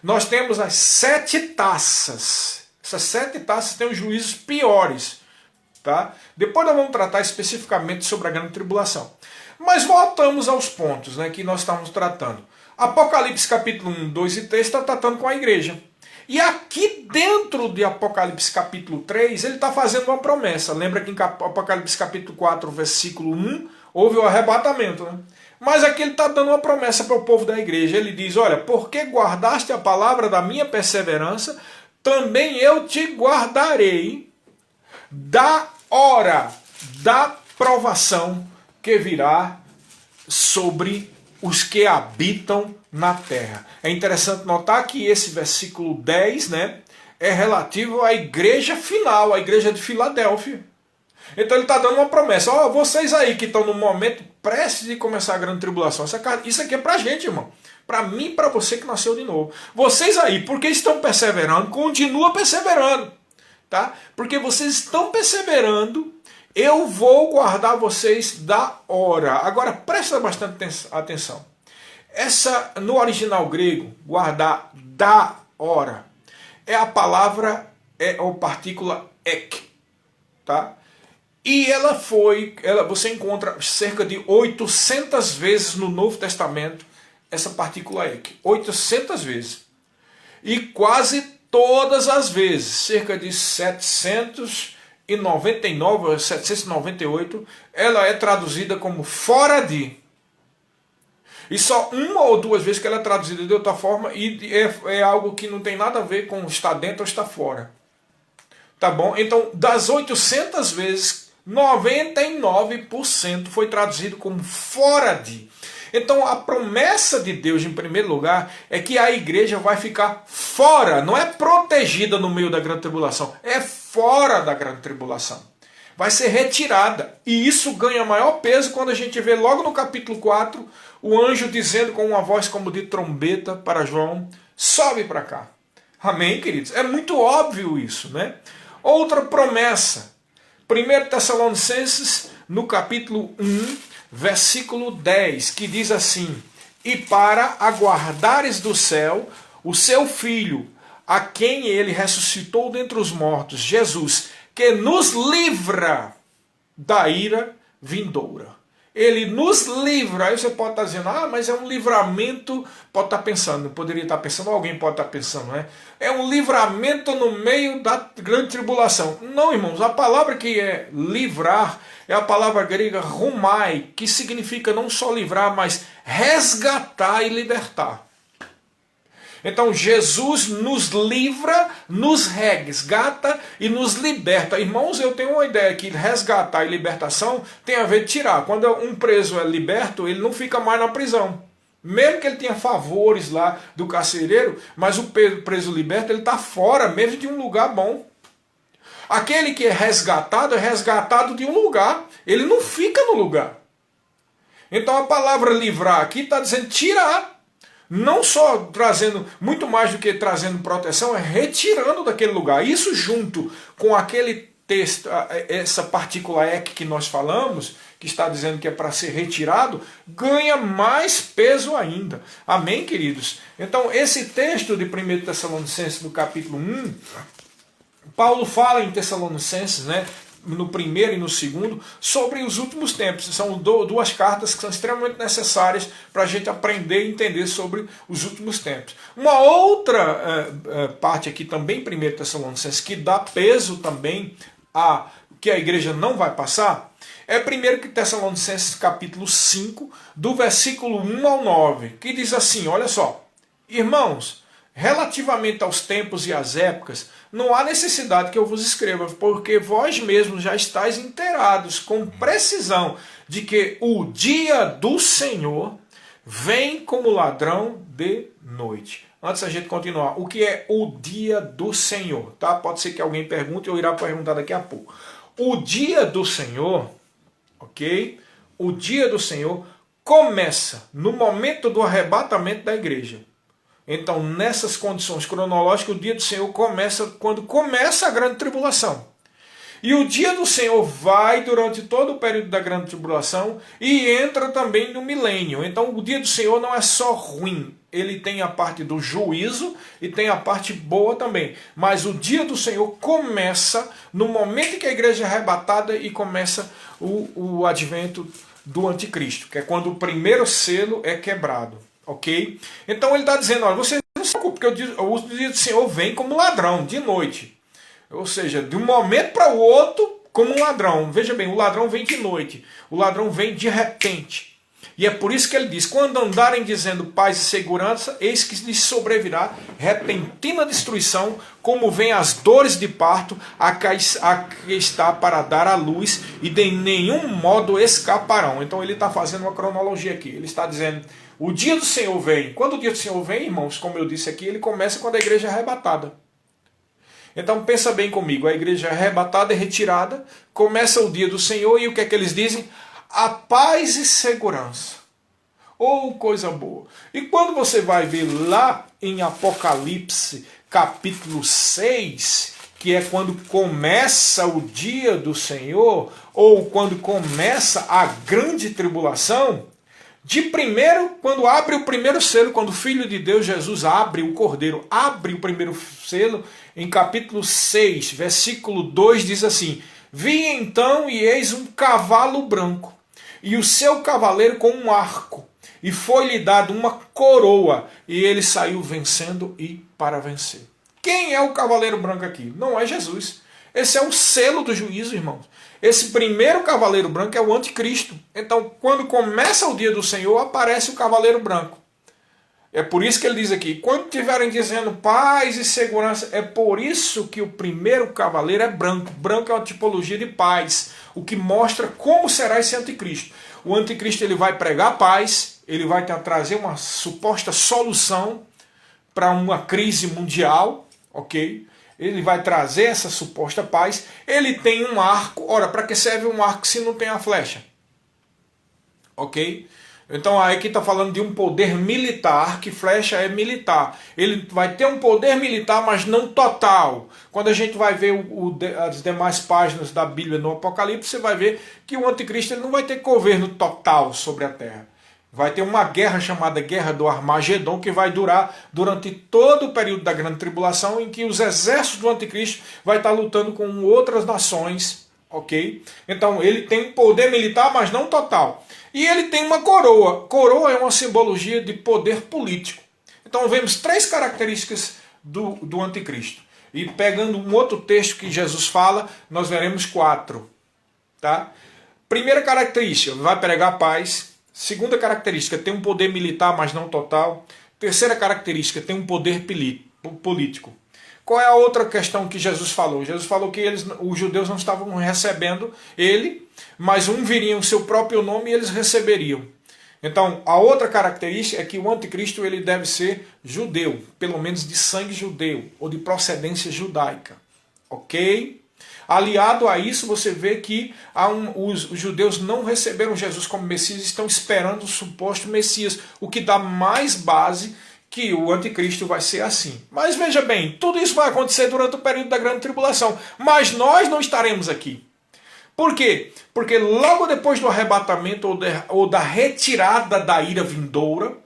nós temos as 7 taças. Essas 7 taças têm os juízos piores. Tá? Depois nós vamos tratar especificamente sobre a grande tribulação. Mas voltamos aos pontos, né, que nós estamos tratando. Apocalipse capítulo 1, 2 e 3 está tratando com a igreja. E aqui dentro de Apocalipse capítulo 3, ele está fazendo uma promessa. Lembra que em Apocalipse capítulo 4, versículo 1, houve o arrebatamento. Né? Mas aqui ele está dando uma promessa para o povo da igreja. Ele diz, olha, porque guardaste a palavra da minha perseverança, também eu te guardarei da hora da provação que virá sobre os que habitam na terra. É interessante notar que esse versículo 10, né, é relativo à igreja final, à igreja de Filadélfia. Então ele está dando uma promessa. Ó, vocês aí que estão no momento prestes de começar a grande tribulação, isso aqui é pra gente, irmão. Para mim e para você que nasceu de novo. Vocês aí, porque estão perseverando, continua perseverando. Tá? Porque vocês estão perseverando, eu vou guardar vocês da hora. Agora presta bastante atenção. No original grego, guardar da hora, é a palavra, é a partícula ek. Tá? E você encontra cerca de 800 vezes no Novo Testamento essa partícula ek. 800 vezes. E quase todas as vezes, cerca de 799 ou 798, ela é traduzida como fora de. E só uma ou duas vezes que ela é traduzida de outra forma e é algo que não tem nada a ver com estar dentro ou estar fora. Tá bom? Então, das 800 vezes, 99% foi traduzido como fora de. Então a promessa de Deus, em primeiro lugar, é que a igreja vai ficar fora, não é protegida no meio da grande tribulação, é fora da grande tribulação. Vai ser retirada. E isso ganha maior peso quando a gente vê logo no capítulo 4, o anjo dizendo com uma voz como de trombeta para João, sobe para cá. Amém, queridos? É muito óbvio isso, né? Outra promessa, 1 Tessalonicenses, no capítulo 1, versículo 10, que diz assim, e para aguardares do céu o seu Filho, a quem ele ressuscitou dentre os mortos, Jesus, que nos livra da ira vindoura. Ele nos livra. Aí você pode estar dizendo, mas é um livramento, pode estar pensando, poderia estar pensando, alguém pode estar pensando, né? É um livramento no meio da grande tribulação. Não, irmãos, a palavra que é livrar é a palavra grega rumai, que significa não só livrar, mas resgatar e libertar. Então Jesus nos livra, nos resgata e nos liberta. Irmãos, eu tenho uma ideia que resgatar e libertação tem a ver com tirar. Quando um preso é liberto, ele não fica mais na prisão. Mesmo que ele tenha favores lá do carcereiro, mas o preso liberto, ele está fora mesmo de um lugar bom. Aquele que é resgatado de um lugar. Ele não fica no lugar. Então a palavra livrar aqui está dizendo tirar. Não só trazendo, muito mais do que trazendo proteção, é retirando daquele lugar. Isso junto com aquele texto, essa partícula ek que nós falamos, que está dizendo que é para ser retirado, ganha mais peso ainda. Amém, queridos? Então, esse texto de 1 Tessalonicenses, no capítulo 1, Paulo fala em Tessalonicenses, né? No primeiro e no segundo, sobre os últimos tempos. São duas cartas que são extremamente necessárias para a gente aprender e entender sobre os últimos tempos. Uma outra parte aqui também, 1 Tessalonicenses, que dá peso também a que a igreja não vai passar, é 1 Tessalonicenses capítulo 5, do versículo 1 ao 9, que diz assim, olha só, irmãos, relativamente aos tempos e às épocas, não há necessidade que eu vos escreva, porque vós mesmos já estáis inteirados com precisão de que o dia do Senhor vem como ladrão de noite. Antes da gente continuar, o que é o dia do Senhor? Tá? Pode ser que alguém pergunte, eu irá perguntar daqui a pouco. O dia do Senhor, ok? O dia do Senhor começa no momento do arrebatamento da igreja. Então, nessas condições cronológicas, o dia do Senhor começa quando começa a grande tribulação. E o dia do Senhor vai durante todo o período da grande tribulação e entra também no milênio. Então, o dia do Senhor não é só ruim. Ele tem a parte do juízo e tem a parte boa também. Mas o dia do Senhor começa no momento em que a igreja é arrebatada e começa o advento do anticristo, que é quando o primeiro selo é quebrado. Ok? Então ele está dizendo, olha, vocês não se preocupem, porque o dia do Senhor vem como ladrão, de noite. Ou seja, de um momento para o outro, como um ladrão. Veja bem, o ladrão vem de noite. O ladrão vem de repente. E é por isso que ele diz, quando andarem dizendo paz e segurança, eis que lhes sobrevirá repentina destruição, como vem as dores de parto, a que está para dar à luz, e de nenhum modo escaparão. Então ele está fazendo uma cronologia aqui. Ele está dizendo, o dia do Senhor vem. Quando o dia do Senhor vem, irmãos, como eu disse aqui, ele começa quando a igreja é arrebatada. Então pensa bem comigo, a igreja é arrebatada, é retirada, começa o dia do Senhor e o que é que eles dizem? A paz e segurança. Oh, coisa boa. E quando você vai ver lá em Apocalipse, capítulo 6, que é quando começa o dia do Senhor, ou quando começa a grande tribulação, de primeiro, quando abre o primeiro selo, quando o Filho de Deus, Jesus, abre o Cordeiro, abre o primeiro selo, em capítulo 6, versículo 2, diz assim, vi então e eis um cavalo branco, e o seu cavaleiro com um arco, e foi-lhe dado uma coroa, e ele saiu vencendo e para vencer. Quem é o cavaleiro branco aqui? Não é Jesus. Esse é o selo do juízo, irmãos. Esse primeiro cavaleiro branco é o anticristo. Então, quando começa o dia do Senhor, aparece o cavaleiro branco. É por isso que ele diz aqui, quando estiverem dizendo paz e segurança, é por isso que o primeiro cavaleiro é branco. Branco é uma tipologia de paz, o que mostra como será esse anticristo. O anticristo ele vai pregar paz, ele vai trazer uma suposta solução para uma crise mundial, ok? Ele vai trazer essa suposta paz. Ele tem um arco. Ora, para que serve um arco se não tem a flecha? Ok? Então aí que está falando de um poder militar, que flecha é militar. Ele vai ter um poder militar, mas não total. Quando a gente vai ver as demais páginas da Bíblia no Apocalipse, você vai ver que o anticristo ele não vai ter governo total sobre a terra. Vai ter uma guerra chamada Guerra do Armagedon, que vai durar durante todo o período da Grande Tribulação, em que os exércitos do anticristo vai estar lutando com outras nações, ok? Então ele tem um poder militar, mas não total. E ele tem uma coroa. Coroa é uma simbologia de poder político. Então vemos 3 características do anticristo. E pegando um outro texto que Jesus fala, nós veremos 4. Tá? Primeira característica, vai pregar paz. Segunda característica, tem um poder militar, mas não total. Terceira característica, tem um poder político. Qual é a outra questão que Jesus falou? Jesus falou que os judeus não estavam recebendo ele, mas viria o seu próprio nome e eles receberiam. Então, a outra característica é que o anticristo ele deve ser judeu, pelo menos de sangue judeu, ou de procedência judaica. Ok? Aliado a isso, você vê que os judeus não receberam Jesus como Messias, estão esperando o suposto Messias, o que dá mais base que o anticristo vai ser assim. Mas veja bem, tudo isso vai acontecer durante o período da Grande Tribulação, mas nós não estaremos aqui. Por quê? Porque logo depois do arrebatamento ou da retirada da ira vindoura,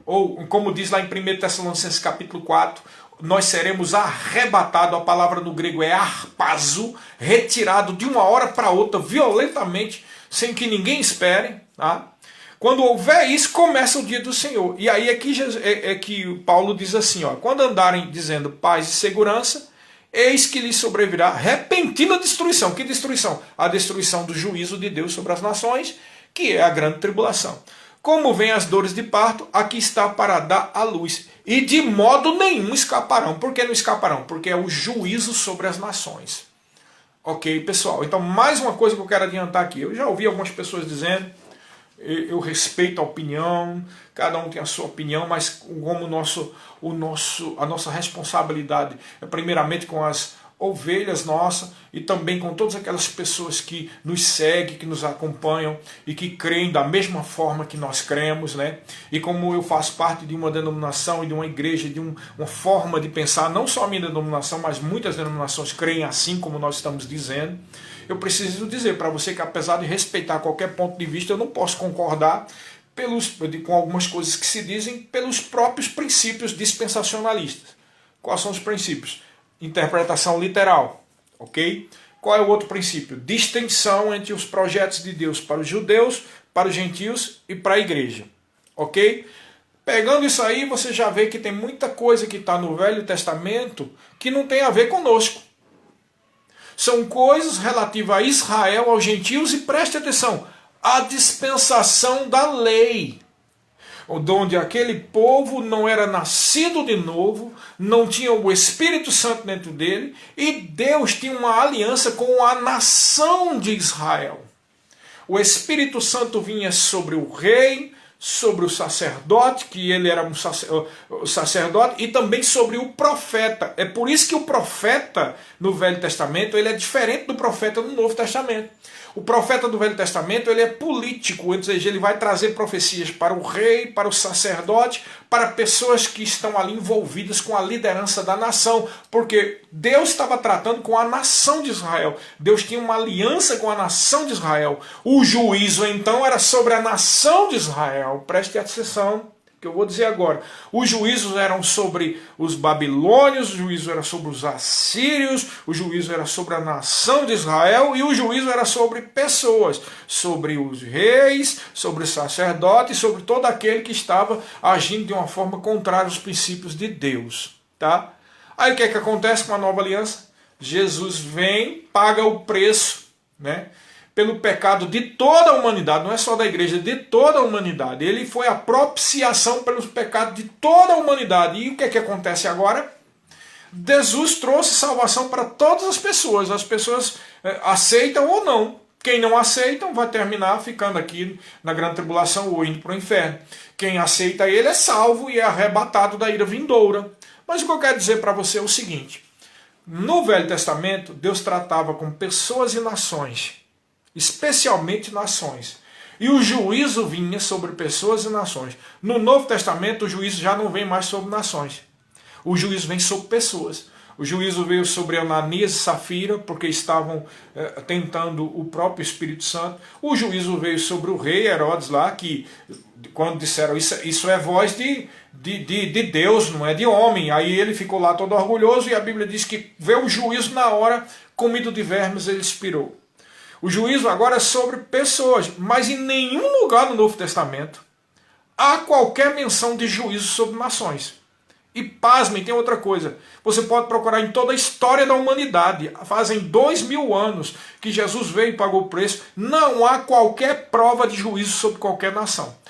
ou como diz lá em 1 Tessalonicenses capítulo 4, nós seremos arrebatados, a palavra no grego é harpazo, retirado de uma hora para outra, violentamente, sem que ninguém espere. Tá? Quando houver isso, começa o dia do Senhor. E aí é que Paulo diz assim, ó, quando andarem dizendo paz e segurança, eis que lhes sobrevirá repentina destruição. Que destruição? A destruição do juízo de Deus sobre as nações, que é a grande tribulação. Como vêm as dores de parto, aqui está para dar à luz. E de modo nenhum escaparão. Por que não escaparão? Porque é o juízo sobre as nações. Ok, pessoal? Então, mais uma coisa que eu quero adiantar aqui. Eu já ouvi algumas pessoas dizendo, eu respeito a opinião, cada um tem a sua opinião, mas como a nossa responsabilidade é primeiramente com as ovelhas nossas e também com todas aquelas pessoas que nos seguem, que nos acompanham e que creem da mesma forma que nós cremos, né? E como eu faço parte de uma denominação e de uma igreja, de uma forma de pensar, não só a minha denominação, mas muitas denominações creem assim como nós estamos dizendo. Eu preciso dizer para você que apesar de respeitar qualquer ponto de vista, eu não posso concordar com algumas coisas que se dizem pelos próprios princípios dispensacionalistas. Quais são os princípios? Interpretação literal, ok? Qual é o outro princípio? Distinção entre os projetos de Deus para os judeus, para os gentios e para a igreja, ok? Pegando isso aí, você já vê que tem muita coisa que está no Velho Testamento que não tem a ver conosco. São coisas relativas a Israel, aos gentios, e preste atenção, a dispensação da lei, onde aquele povo não era nascido de novo, não tinha o Espírito Santo dentro dele, e Deus tinha uma aliança com a nação de Israel. O Espírito Santo vinha sobre o rei, sobre o sacerdote, que ele era o sacerdote, e também sobre o profeta. É por isso que o profeta no Velho Testamento ele é diferente do profeta no Novo Testamento. O profeta do Velho Testamento ele é político, ou seja, ele vai trazer profecias para o rei, para o sacerdote, para pessoas que estão ali envolvidas com a liderança da nação, porque Deus estava tratando com a nação de Israel. Deus tinha uma aliança com a nação de Israel. O juízo então era sobre a nação de Israel. Preste atenção que eu vou dizer agora. Os juízos eram sobre os babilônios, o juízo era sobre os assírios, o juízo era sobre a nação de Israel e o juízo era sobre pessoas, sobre os reis, sobre os sacerdotes, sobre todo aquele que estava agindo de uma forma contrária aos princípios de Deus. Tá? Aí o que é que acontece com a nova aliança? Jesus vem, paga o preço, né? Pelo pecado de toda a humanidade, não é só da igreja, de toda a humanidade. Ele foi a propiciação pelos pecados de toda a humanidade. E o que é que acontece agora? Jesus trouxe salvação para todas as pessoas aceitam ou não. Quem não aceita vai terminar ficando aqui na grande tribulação ou indo para o inferno. Quem aceita ele é salvo e é arrebatado da ira vindoura. Mas o que eu quero dizer para você é o seguinte. No Velho Testamento, Deus tratava com pessoas e nações, especialmente nações. E o juízo vinha sobre pessoas e nações. No Novo Testamento, o juízo já não vem mais sobre nações. O juízo vem sobre pessoas. O juízo veio sobre Ananias e Safira, porque estavam tentando o próprio Espírito Santo. O juízo veio sobre o rei Herodes lá, que quando disseram isso é voz de Deus, não é de homem. Aí ele ficou lá todo orgulhoso e a Bíblia diz que veio o juízo na hora, comido de vermes, ele expirou. O juízo agora é sobre pessoas, mas em nenhum lugar no Novo Testamento há qualquer menção de juízo sobre nações. E pasmem, tem outra coisa. Você pode procurar em toda a história da humanidade. Fazem 2000 anos que Jesus veio e pagou o preço. Não há qualquer prova de juízo sobre qualquer nação.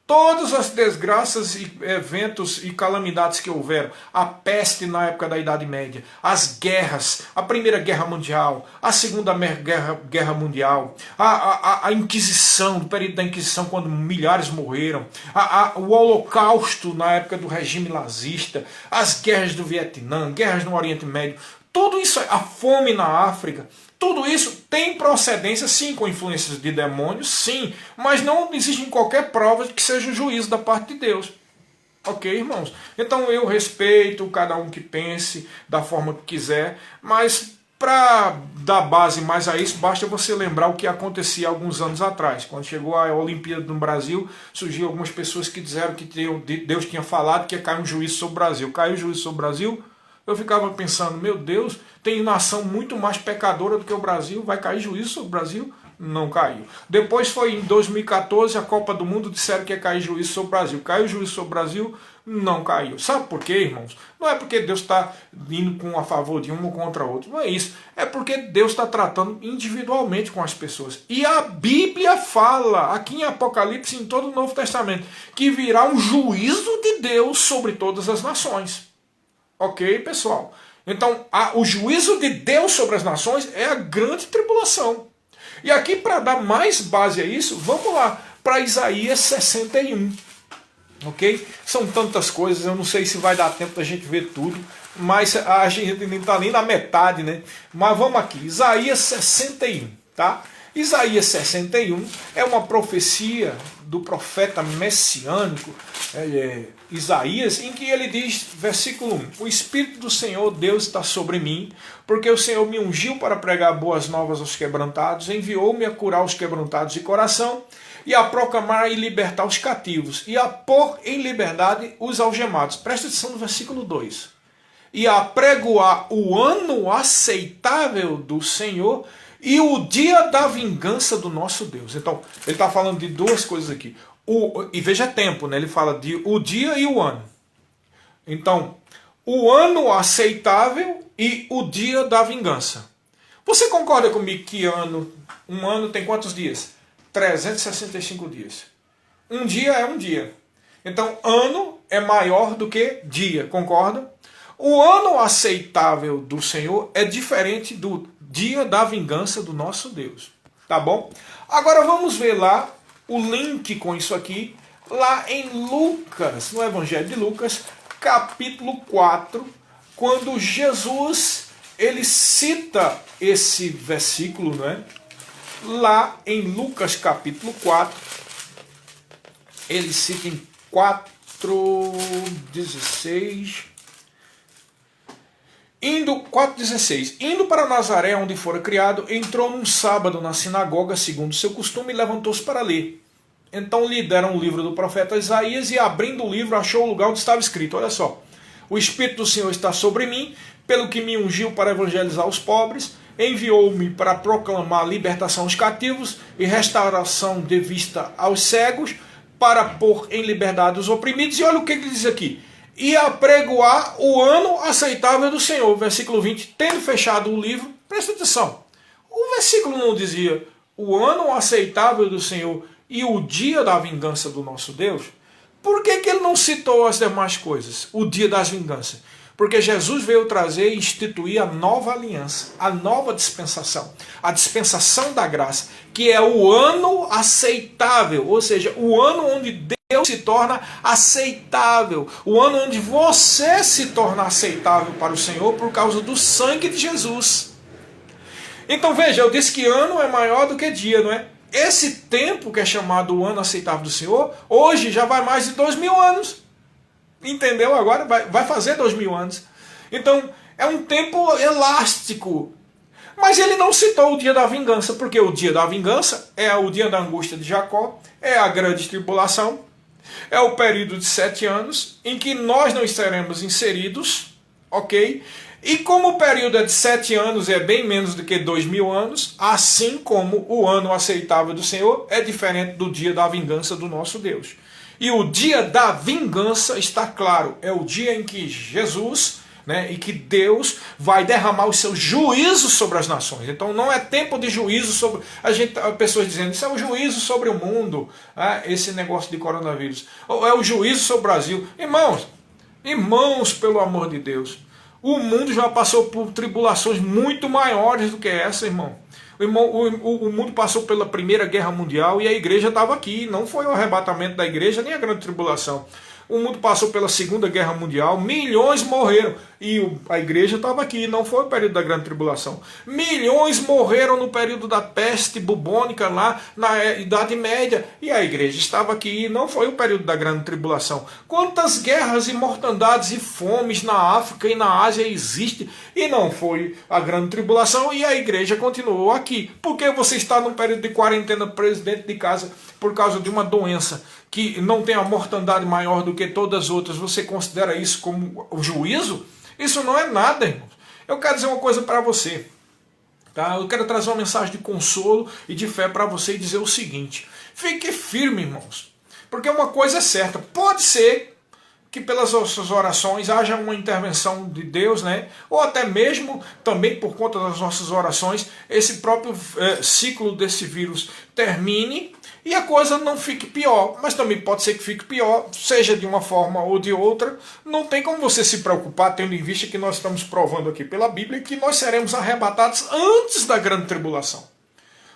Todas as desgraças, e eventos e calamidades que houveram, a peste na época da Idade Média, as guerras, a Primeira Guerra Mundial, a Segunda Guerra Mundial, a Inquisição, do período da Inquisição, quando milhares morreram, o Holocausto na época do regime nazista, as guerras do Vietnã, guerras no Oriente Médio, tudo isso, a fome na África, tudo isso tem procedência, sim, com influências de demônios, sim, mas não existe qualquer prova de que seja um juízo da parte de Deus. Ok, irmãos? Então eu respeito cada um que pense da forma que quiser, mas para dar base mais a isso, basta você lembrar o que acontecia alguns anos atrás. Quando chegou a Olimpíada no Brasil, surgiu algumas pessoas que disseram que Deus tinha falado que ia cair um juízo sobre o Brasil. Caiu o juízo sobre o Brasil? Eu ficava pensando, meu Deus, tem nação muito mais pecadora do que o Brasil, vai cair juízo sobre o Brasil? Não caiu. Depois foi em 2014, a Copa do Mundo, disseram que ia cair juízo sobre o Brasil. Caiu juízo sobre o Brasil? Não caiu. Sabe por quê, irmãos? Não é porque Deus está indo a favor de um ou contra outro. Não é isso. É porque Deus está tratando individualmente com as pessoas. E a Bíblia fala, aqui em Apocalipse, em todo o Novo Testamento, que virá um juízo de Deus sobre todas as nações. Ok, pessoal? Então, o juízo de Deus sobre as nações é a grande tribulação. E aqui, para dar mais base a isso, vamos lá para Isaías 61. Ok? São tantas coisas, eu não sei se vai dar tempo da gente ver tudo, mas a gente nem está nem na metade, né? Mas vamos aqui, Isaías 61, tá? Isaías 61 é uma profecia do profeta messiânico, Isaías, em que ele diz, versículo 1, o Espírito do Senhor Deus está sobre mim, porque o Senhor me ungiu para pregar boas novas aos quebrantados, enviou-me a curar os quebrantados de coração, e a proclamar e libertar os cativos, e a pôr em liberdade os algemados. Presta atenção no versículo 2. E a pregoar o ano aceitável do Senhor, e o dia da vingança do nosso Deus. Então, ele está falando de duas coisas aqui. E veja tempo, né? Ele fala de o dia e o ano. Então, o ano aceitável e o dia da vingança. Você concorda comigo que um ano tem quantos dias? 365 dias. Um dia é um dia. Então, ano é maior do que dia, concorda? O ano aceitável do Senhor é diferente do dia da vingança do nosso Deus. Tá bom? Agora vamos ver lá o link com isso aqui, lá em Lucas, no Evangelho de Lucas, capítulo 4, quando Jesus ele cita esse versículo, né? Lá em Lucas capítulo 4, ele cita em 4:16. 4,16. Indo para Nazaré, onde fora criado, entrou num sábado na sinagoga, segundo seu costume, e levantou-se para ler. Então lhe deram o livro do profeta Isaías, e abrindo o livro, achou o lugar onde estava escrito. Olha só. O Espírito do Senhor está sobre mim, pelo que me ungiu para evangelizar os pobres, enviou-me para proclamar libertação aos cativos e restauração de vista aos cegos, para pôr em liberdade os oprimidos. E olha o que ele diz aqui. E apregoar o ano aceitável do Senhor. Versículo 20. Tendo fechado o livro, presta atenção. O versículo não dizia o ano aceitável do Senhor e o dia da vingança do nosso Deus? Por que ele não citou as demais coisas? O dia das vinganças. Porque Jesus veio trazer e instituir a nova aliança, a nova dispensação, a dispensação da graça, que é o ano aceitável, ou seja, o ano onde Deus se torna aceitável, o ano onde você se torna aceitável para o Senhor por causa do sangue de Jesus. Então veja, eu disse que ano é maior do que dia, não é? Esse tempo que é chamado o ano aceitável do Senhor, hoje já vai mais de 2000 anos. Entendeu? Agora vai fazer 2000 anos. Então é um tempo elástico. Mas ele não citou o dia da vingança, porque o dia da vingança é o dia da angústia de Jacó, é a grande tribulação, é o período de 7 anos, em que nós não estaremos inseridos, ok? E como o período é de 7 anos, é bem menos do que 2000 anos, assim como o ano aceitável do Senhor é diferente do dia da vingança do nosso Deus. E o dia da vingança, está claro, é o dia em que Jesus, né, e que Deus vai derramar os seus juízos sobre as nações. Então não é tempo de juízo sobre... pessoas dizendo, isso é o juízo sobre o mundo, esse negócio de coronavírus. Ou é o juízo sobre o Brasil. Irmãos, pelo amor de Deus, o mundo já passou por tribulações muito maiores do que essa, irmão. O mundo passou pela Primeira Guerra Mundial e a igreja estava aqui. Não foi o arrebatamento da igreja nem a grande tribulação. O mundo passou pela Segunda Guerra Mundial, milhões morreram. E a igreja estava aqui, não foi o período da grande tribulação. Milhões morreram no período da peste bubônica, lá na Idade Média. E a igreja estava aqui, não foi o período da grande tribulação. Quantas guerras e mortandades e fomes na África e na Ásia existe e não foi a grande tribulação e a igreja continuou aqui. Por que você está num período de quarentena preso dentro de casa por causa de uma doença que não tem a mortandade maior do que todas as outras? Você considera isso como o juízo? Isso não é nada, irmãos. Eu quero dizer uma coisa para você. Tá? Eu quero trazer uma mensagem de consolo e de fé para você e dizer o seguinte. Fique firme, irmãos. Porque uma coisa é certa. Pode ser que pelas nossas orações haja uma intervenção de Deus, né? Ou até mesmo, também por conta das nossas orações, esse próprio ciclo desse vírus termine e a coisa não fique pior. Mas também pode ser que fique pior, seja de uma forma ou de outra. Não tem como você se preocupar, tendo em vista que nós estamos provando aqui pela Bíblia que nós seremos arrebatados antes da grande tribulação.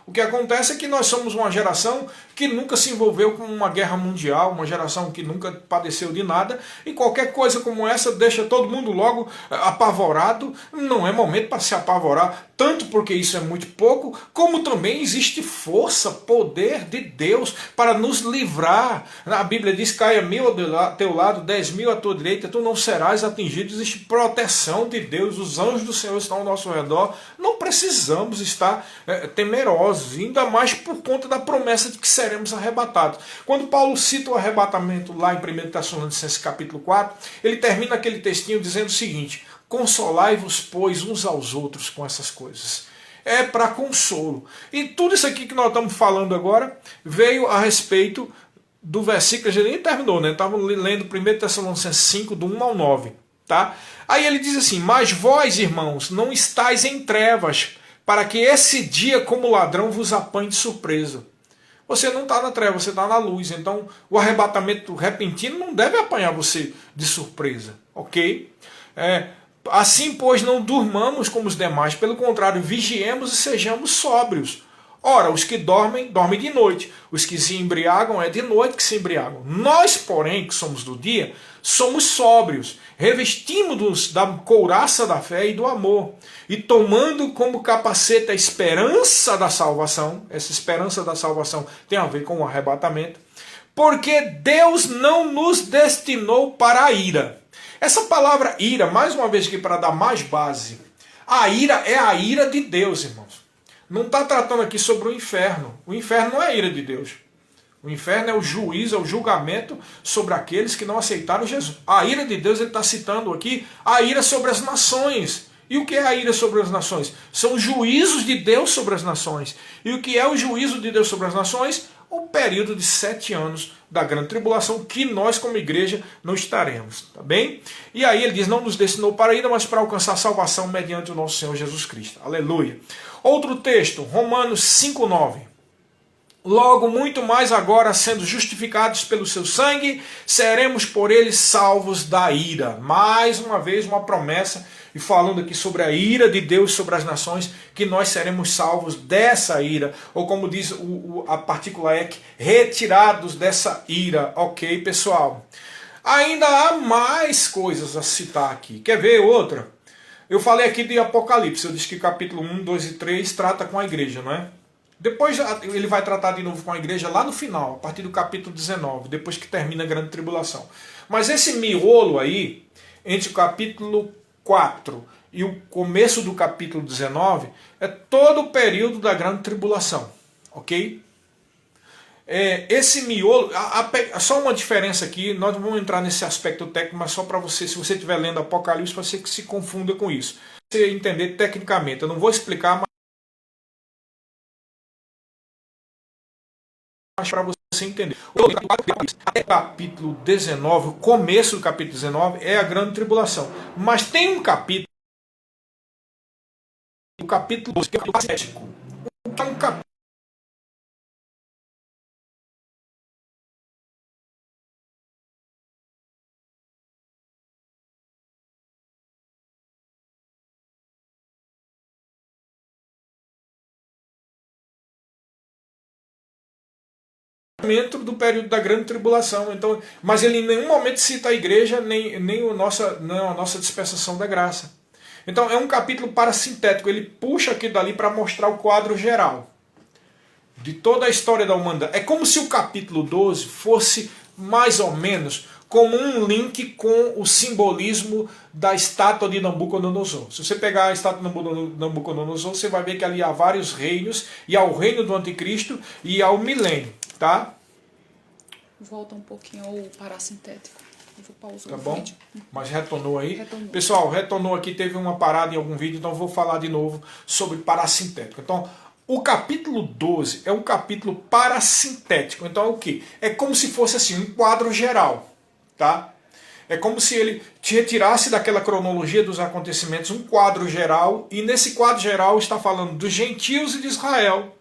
O que acontece é que nós somos uma geração que nunca se envolveu com uma guerra mundial, uma geração que nunca padeceu de nada, e qualquer coisa como essa deixa todo mundo logo apavorado. Não é momento para se apavorar, tanto porque isso é muito pouco, como também existe força, poder de Deus para nos livrar. A Bíblia diz, caia 1000 ao teu lado, 10.000 à tua direita, tu não serás atingido. Existe proteção de Deus, os anjos do Senhor estão ao nosso redor. Não precisamos estar temerosos, ainda mais por conta da promessa de que seremos arrebatados. Quando Paulo cita o arrebatamento lá em 1 Tessalonicenses capítulo 4, ele termina aquele textinho dizendo o seguinte: consolai-vos, pois, uns aos outros com essas coisas. É para consolo. E tudo isso aqui que nós estamos falando agora veio a respeito do versículo, a gente nem terminou, né? Estávamos lendo 1 Tessalonicenses 5, do 1 ao 9. Tá? Aí ele diz assim: mas vós, irmãos, não estáis em trevas, para que esse dia como ladrão vos apanhe de surpresa. Você não está na treva, você está na luz. Então o arrebatamento repentino não deve apanhar você de surpresa. Ok? Assim, pois, não durmamos como os demais, pelo contrário, vigiemos e sejamos sóbrios. Ora, os que dormem, dormem de noite. Os que se embriagam, é de noite que se embriagam. Nós, porém, que somos do dia, somos sóbrios, revestimos-nos da couraça da fé e do amor, e tomando como capacete a esperança da salvação. Essa esperança da salvação tem a ver com o arrebatamento, porque Deus não nos destinou para a ira. Essa palavra ira, mais uma vez aqui para dar mais base, a ira é a ira de Deus, irmãos. Não está tratando aqui sobre o inferno. O inferno não é a ira de Deus. O inferno é o juízo, é o julgamento sobre aqueles que não aceitaram Jesus. A ira de Deus, ele está citando aqui a ira sobre as nações. E o que é a ira sobre as nações? São os juízos de Deus sobre as nações. E o que é o juízo de Deus sobre as nações? O período de 7 anos da grande tribulação, que nós como igreja não estaremos. Tá bem? E aí ele diz, não nos destinou para a ira, mas para alcançar salvação mediante o nosso Senhor Jesus Cristo. Aleluia. Outro texto, Romanos 5,9. Logo, muito mais agora, sendo justificados pelo seu sangue, seremos por ele salvos da ira. Mais uma vez, uma promessa, e falando aqui sobre a ira de Deus sobre as nações, que nós seremos salvos dessa ira, ou como diz a partícula ek, retirados dessa ira. Ok, pessoal? Ainda há mais coisas a citar aqui. Quer ver outra? Eu falei aqui de Apocalipse, eu disse que capítulo 1, 2 e 3 trata com a igreja, não é? Depois ele vai tratar de novo com a igreja lá no final, a partir do capítulo 19, depois que termina a grande tribulação. Mas esse miolo aí, entre o capítulo 4 e o começo do capítulo 19, é todo o período da grande tribulação, ok? Esse miolo, só uma diferença aqui, nós não vamos entrar nesse aspecto técnico, mas só para você, se você estiver lendo Apocalipse, para você que se confunda com isso. Você entender tecnicamente, eu não vou explicar, mas para você entender. Até o capítulo 19, o começo do capítulo 19 é a grande tribulação. Mas tem um capítulo, o capítulo 12, que é o profético. Que é um capítulo dentro do período da grande tribulação. Então, mas ele em nenhum momento cita a igreja, nem a nossa dispensação da graça. Então é um capítulo parasintético, ele puxa aqui dali para mostrar o quadro geral de toda a história da humanidade. É como se o capítulo 12 fosse mais ou menos como um link com o simbolismo da estátua de Nabucodonosor. Se você pegar a estátua de Nabucodonosor, você vai ver que ali há vários reinos, e há o reino do anticristo e há o milênio, tá? Volta um pouquinho ao parasintético. Eu vou pausar Tá o bom? vídeo. Mas retornou aí? Retornou. Pessoal, retornou aqui, teve uma parada em algum vídeo, então eu vou falar de novo sobre parasintético. Então, o capítulo 12 é um capítulo parasintético. Então é o quê? É como se fosse assim, um quadro geral. Tá? É como se ele te retirasse daquela cronologia dos acontecimentos, um quadro geral, e nesse quadro geral está falando dos gentios e de Israel,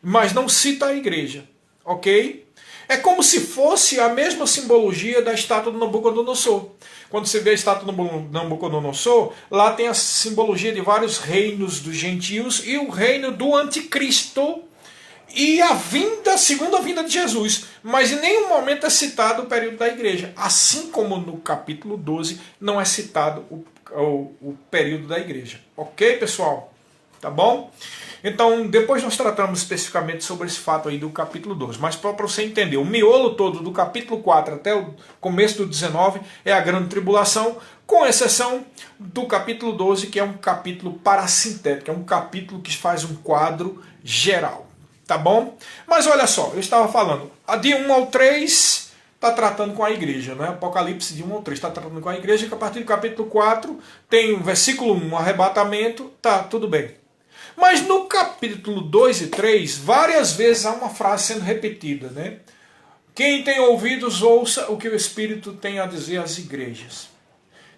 mas não cita a igreja, ok? É como se fosse a mesma simbologia da estátua do Nabucodonosor. Quando você vê a estátua do Nabucodonosor, lá tem a simbologia de vários reinos dos gentios e o reino do anticristo, e a segunda vinda de Jesus, mas em nenhum momento é citado o período da igreja, assim como no capítulo 12 não é citado o período da igreja. Ok, pessoal? Tá bom? Então, depois nós tratamos especificamente sobre esse fato aí do capítulo 12, mas para você entender, o miolo todo do capítulo 4 até o começo do 19 é a grande tribulação, com exceção do capítulo 12, que é um capítulo parasintético, é um capítulo que faz um quadro geral. Tá bom? Mas olha só, eu estava falando, a de 1 ao 3 está tratando com a igreja, né? Apocalipse de 1 ao 3 está tratando com a igreja, que a partir do capítulo 4 tem o versículo 1, arrebatamento, tá, tudo bem. Mas no capítulo 2 e 3, várias vezes há uma frase sendo repetida, né? Quem tem ouvidos, ouça o que o Espírito tem a dizer às igrejas.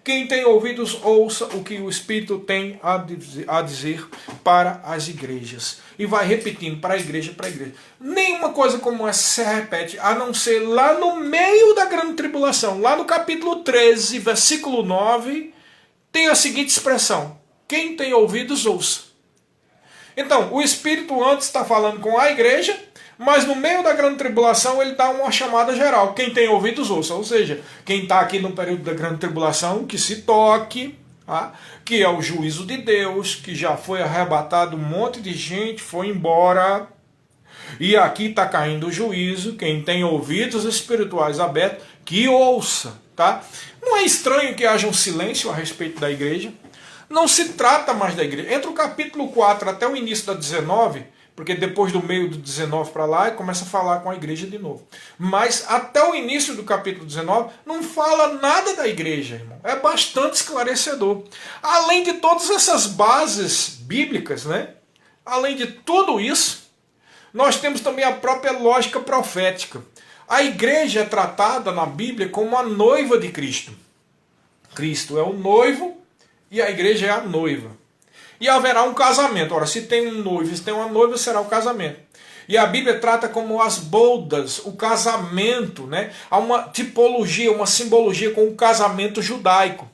Quem tem ouvidos, ouça o que o Espírito tem a dizer para as igrejas. E vai repetindo para a igreja, para a igreja. Nenhuma coisa como essa se repete, a não ser lá no meio da grande tribulação. Lá no capítulo 13, versículo 9, tem a seguinte expressão. Quem tem ouvidos, ouça. Então, o Espírito antes está falando com a igreja, mas no meio da grande tribulação ele dá uma chamada geral. Quem tem ouvidos, ouça. Ou seja, quem está aqui no período da grande tribulação, que se toque, tá? Que é o juízo de Deus, que já foi arrebatado um monte de gente, foi embora. E aqui está caindo o juízo. Quem tem ouvidos espirituais abertos, que ouça. Tá? Não é estranho que haja um silêncio a respeito da igreja. Não se trata mais da igreja. Entre o capítulo 4 até o início da 19... porque depois do meio do 19 para lá, começa a falar com a igreja de novo. Mas até o início do capítulo 19, não fala nada da igreja, irmão. É bastante esclarecedor. Além de todas essas bases bíblicas, né? Além de tudo isso, nós temos também a própria lógica profética. A igreja é tratada na Bíblia como a noiva de Cristo. Cristo é o noivo e a igreja é a noiva. E haverá um casamento. Ora, se tem um noivo e se tem uma noiva, será o casamento. E a Bíblia trata como as bodas, o casamento, né? Há uma tipologia, uma simbologia com o casamento judaico.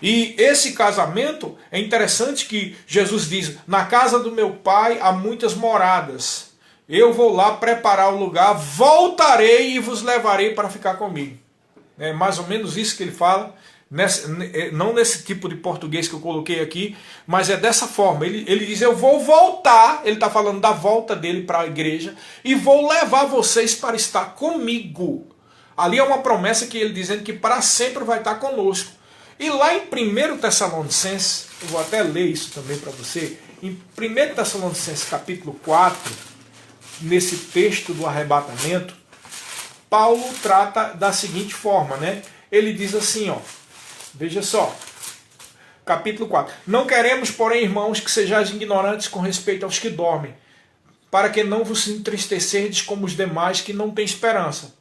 E esse casamento, é interessante que Jesus diz, na casa do meu pai há muitas moradas. Eu vou lá preparar o lugar, voltarei e vos levarei para ficar comigo. É mais ou menos isso que ele fala, não nesse tipo de português que eu coloquei aqui, mas é dessa forma. Ele diz, eu vou voltar, ele está falando da volta dele para a igreja, e vou levar vocês para estar comigo. Ali é uma promessa que ele dizendo que para sempre vai estar conosco. E lá em 1 Tessalonicenses, eu vou até ler isso também para você, em 1 Tessalonicenses capítulo 4, nesse texto do arrebatamento, Paulo trata da seguinte forma, né? Ele diz assim, ó, veja só, capítulo 4. Não queremos, porém, irmãos, que sejais ignorantes com respeito aos que dormem, para que não vos entristecerdes como os demais que não têm esperança.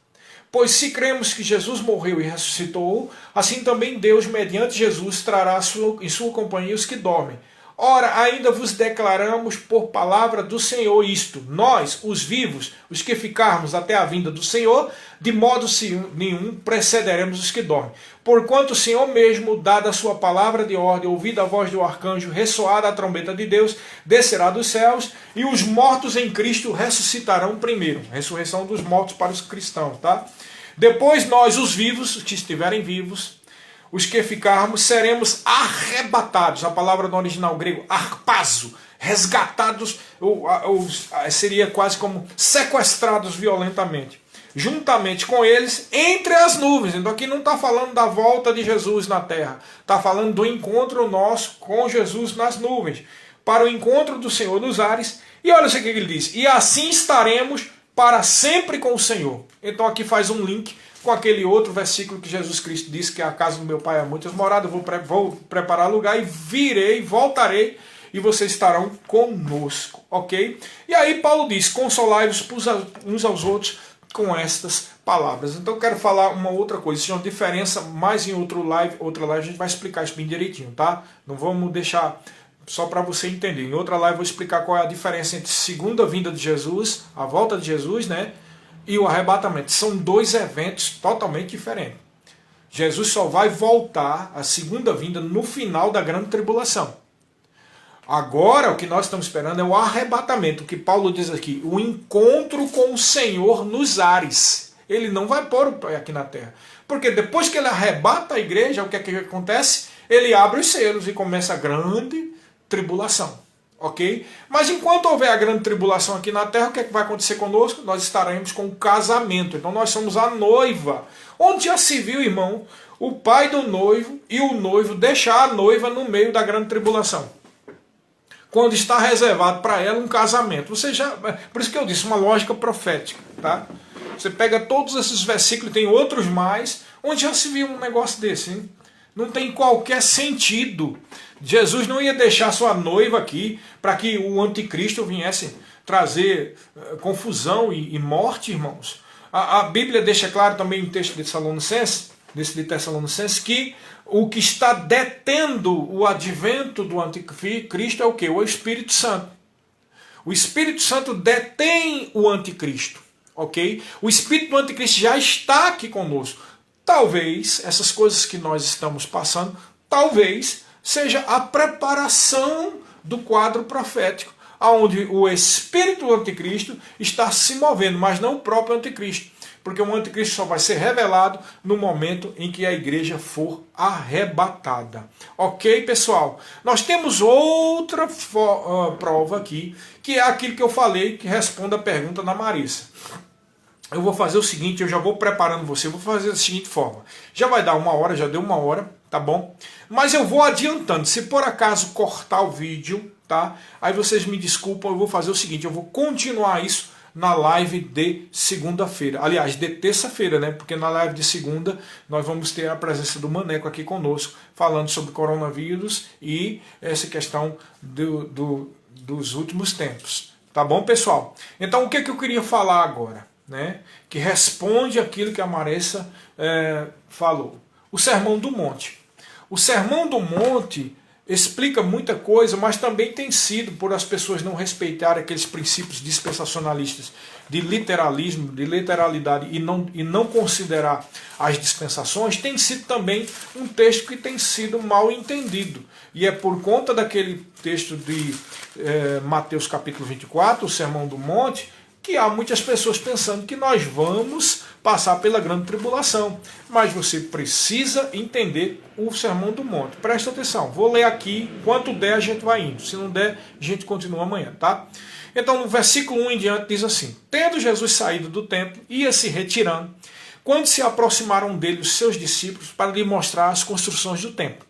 Pois se cremos que Jesus morreu e ressuscitou, assim também Deus, mediante Jesus, trará em sua companhia os que dormem. Ora, ainda vos declaramos por palavra do Senhor isto, nós, os vivos, os que ficarmos até a vinda do Senhor, de modo nenhum precederemos os que dormem. Porquanto o Senhor mesmo, dada a sua palavra de ordem, ouvida a voz do arcanjo, ressoada a trombeta de Deus, descerá dos céus, e os mortos em Cristo ressuscitarão primeiro. Ressurreição dos mortos para os cristãos, tá? Depois nós, os vivos, os que estiverem vivos, os que ficarmos, seremos arrebatados. A palavra no original grego, arpazo, resgatados, seria quase como sequestrados violentamente. Juntamente com eles, entre as nuvens. Então aqui não está falando da volta de Jesus na terra. Está falando do encontro nosso com Jesus nas nuvens. Para o encontro do Senhor nos ares. E olha o que ele diz. E assim estaremos para sempre com o Senhor. Então aqui faz um link com aquele outro versículo que Jesus Cristo disse que a casa do meu pai há muitas moradas, vou preparar lugar e virei, voltarei e vocês estarão conosco, ok? E aí Paulo diz, consolai-vos uns aos outros com estas palavras. Então eu quero falar uma outra coisa, isso é uma diferença, mais em outra live a gente vai explicar isso bem direitinho, tá? Não vamos deixar só para você entender. Em outra live eu vou explicar qual é a diferença entre segunda vinda de Jesus, a volta de Jesus, né? E o arrebatamento. São dois eventos totalmente diferentes. Jesus só vai voltar, a segunda vinda, no final da grande tribulação. Agora, o que nós estamos esperando é o arrebatamento, que Paulo diz aqui, o encontro com o Senhor nos ares. Ele não vai pôr o pé aqui na terra. Porque depois que ele arrebata a igreja, o que é que acontece? Ele abre os selos e começa a grande tribulação. Ok? Mas enquanto houver a grande tribulação aqui na terra, o que é que vai acontecer conosco? Nós estaremos com o casamento. Então nós somos a noiva. Onde já se viu, irmão, o pai do noivo e o noivo deixar a noiva no meio da grande tribulação? Quando está reservado para ela um casamento. Você já, por isso que eu disse, uma lógica profética. Tá? Você pega todos esses versículos, tem outros mais, onde já se viu um negócio desse, hein? Não tem qualquer sentido. Jesus não ia deixar sua noiva aqui para que o anticristo viesse trazer confusão e morte, irmãos. A Bíblia deixa claro também no texto de Tessalonicenses, que o que está detendo o advento do anticristo é o quê? O Espírito Santo. O Espírito Santo detém o anticristo. Ok? O Espírito do anticristo já está aqui conosco. Talvez essas coisas que nós estamos passando, talvez seja a preparação do quadro profético, onde o espírito do anticristo está se movendo, mas não o próprio anticristo, porque o anticristo só vai ser revelado no momento em que a igreja for arrebatada. Ok, pessoal? Nós temos outra prova aqui, que é aquilo que eu falei, que responde a pergunta da Marissa. Eu vou fazer o seguinte, eu já vou preparando você, eu vou fazer da seguinte forma. Já vai dar 1 hora, já deu 1 hora, tá bom? Mas eu vou adiantando, se por acaso cortar o vídeo, tá? Aí vocês me desculpam, eu vou fazer o seguinte, eu vou continuar isso na live de segunda-feira. Aliás, de terça-feira, né? Porque na live de segunda nós vamos ter a presença do Maneco aqui conosco, falando sobre coronavírus e essa questão dos últimos tempos. Tá bom, pessoal? Então o que eu queria falar agora? Né, que responde aquilo que a Marissa falou. O Sermão do Monte. O Sermão do Monte explica muita coisa, mas também tem sido, por as pessoas não respeitarem aqueles princípios dispensacionalistas de literalismo, de literalidade e não considerar as dispensações, tem sido também um texto que tem sido mal entendido. E é por conta daquele texto de Mateus capítulo 24, o Sermão do Monte, que há muitas pessoas pensando que nós vamos passar pela grande tribulação. Mas você precisa entender o Sermão do Monte. Presta atenção, vou ler aqui, quanto der a gente vai indo. Se não der, a gente continua amanhã, tá? Então no versículo 1 em diante diz assim: tendo Jesus saído do templo, ia se retirando, quando se aproximaram dele os seus discípulos para lhe mostrar as construções do templo.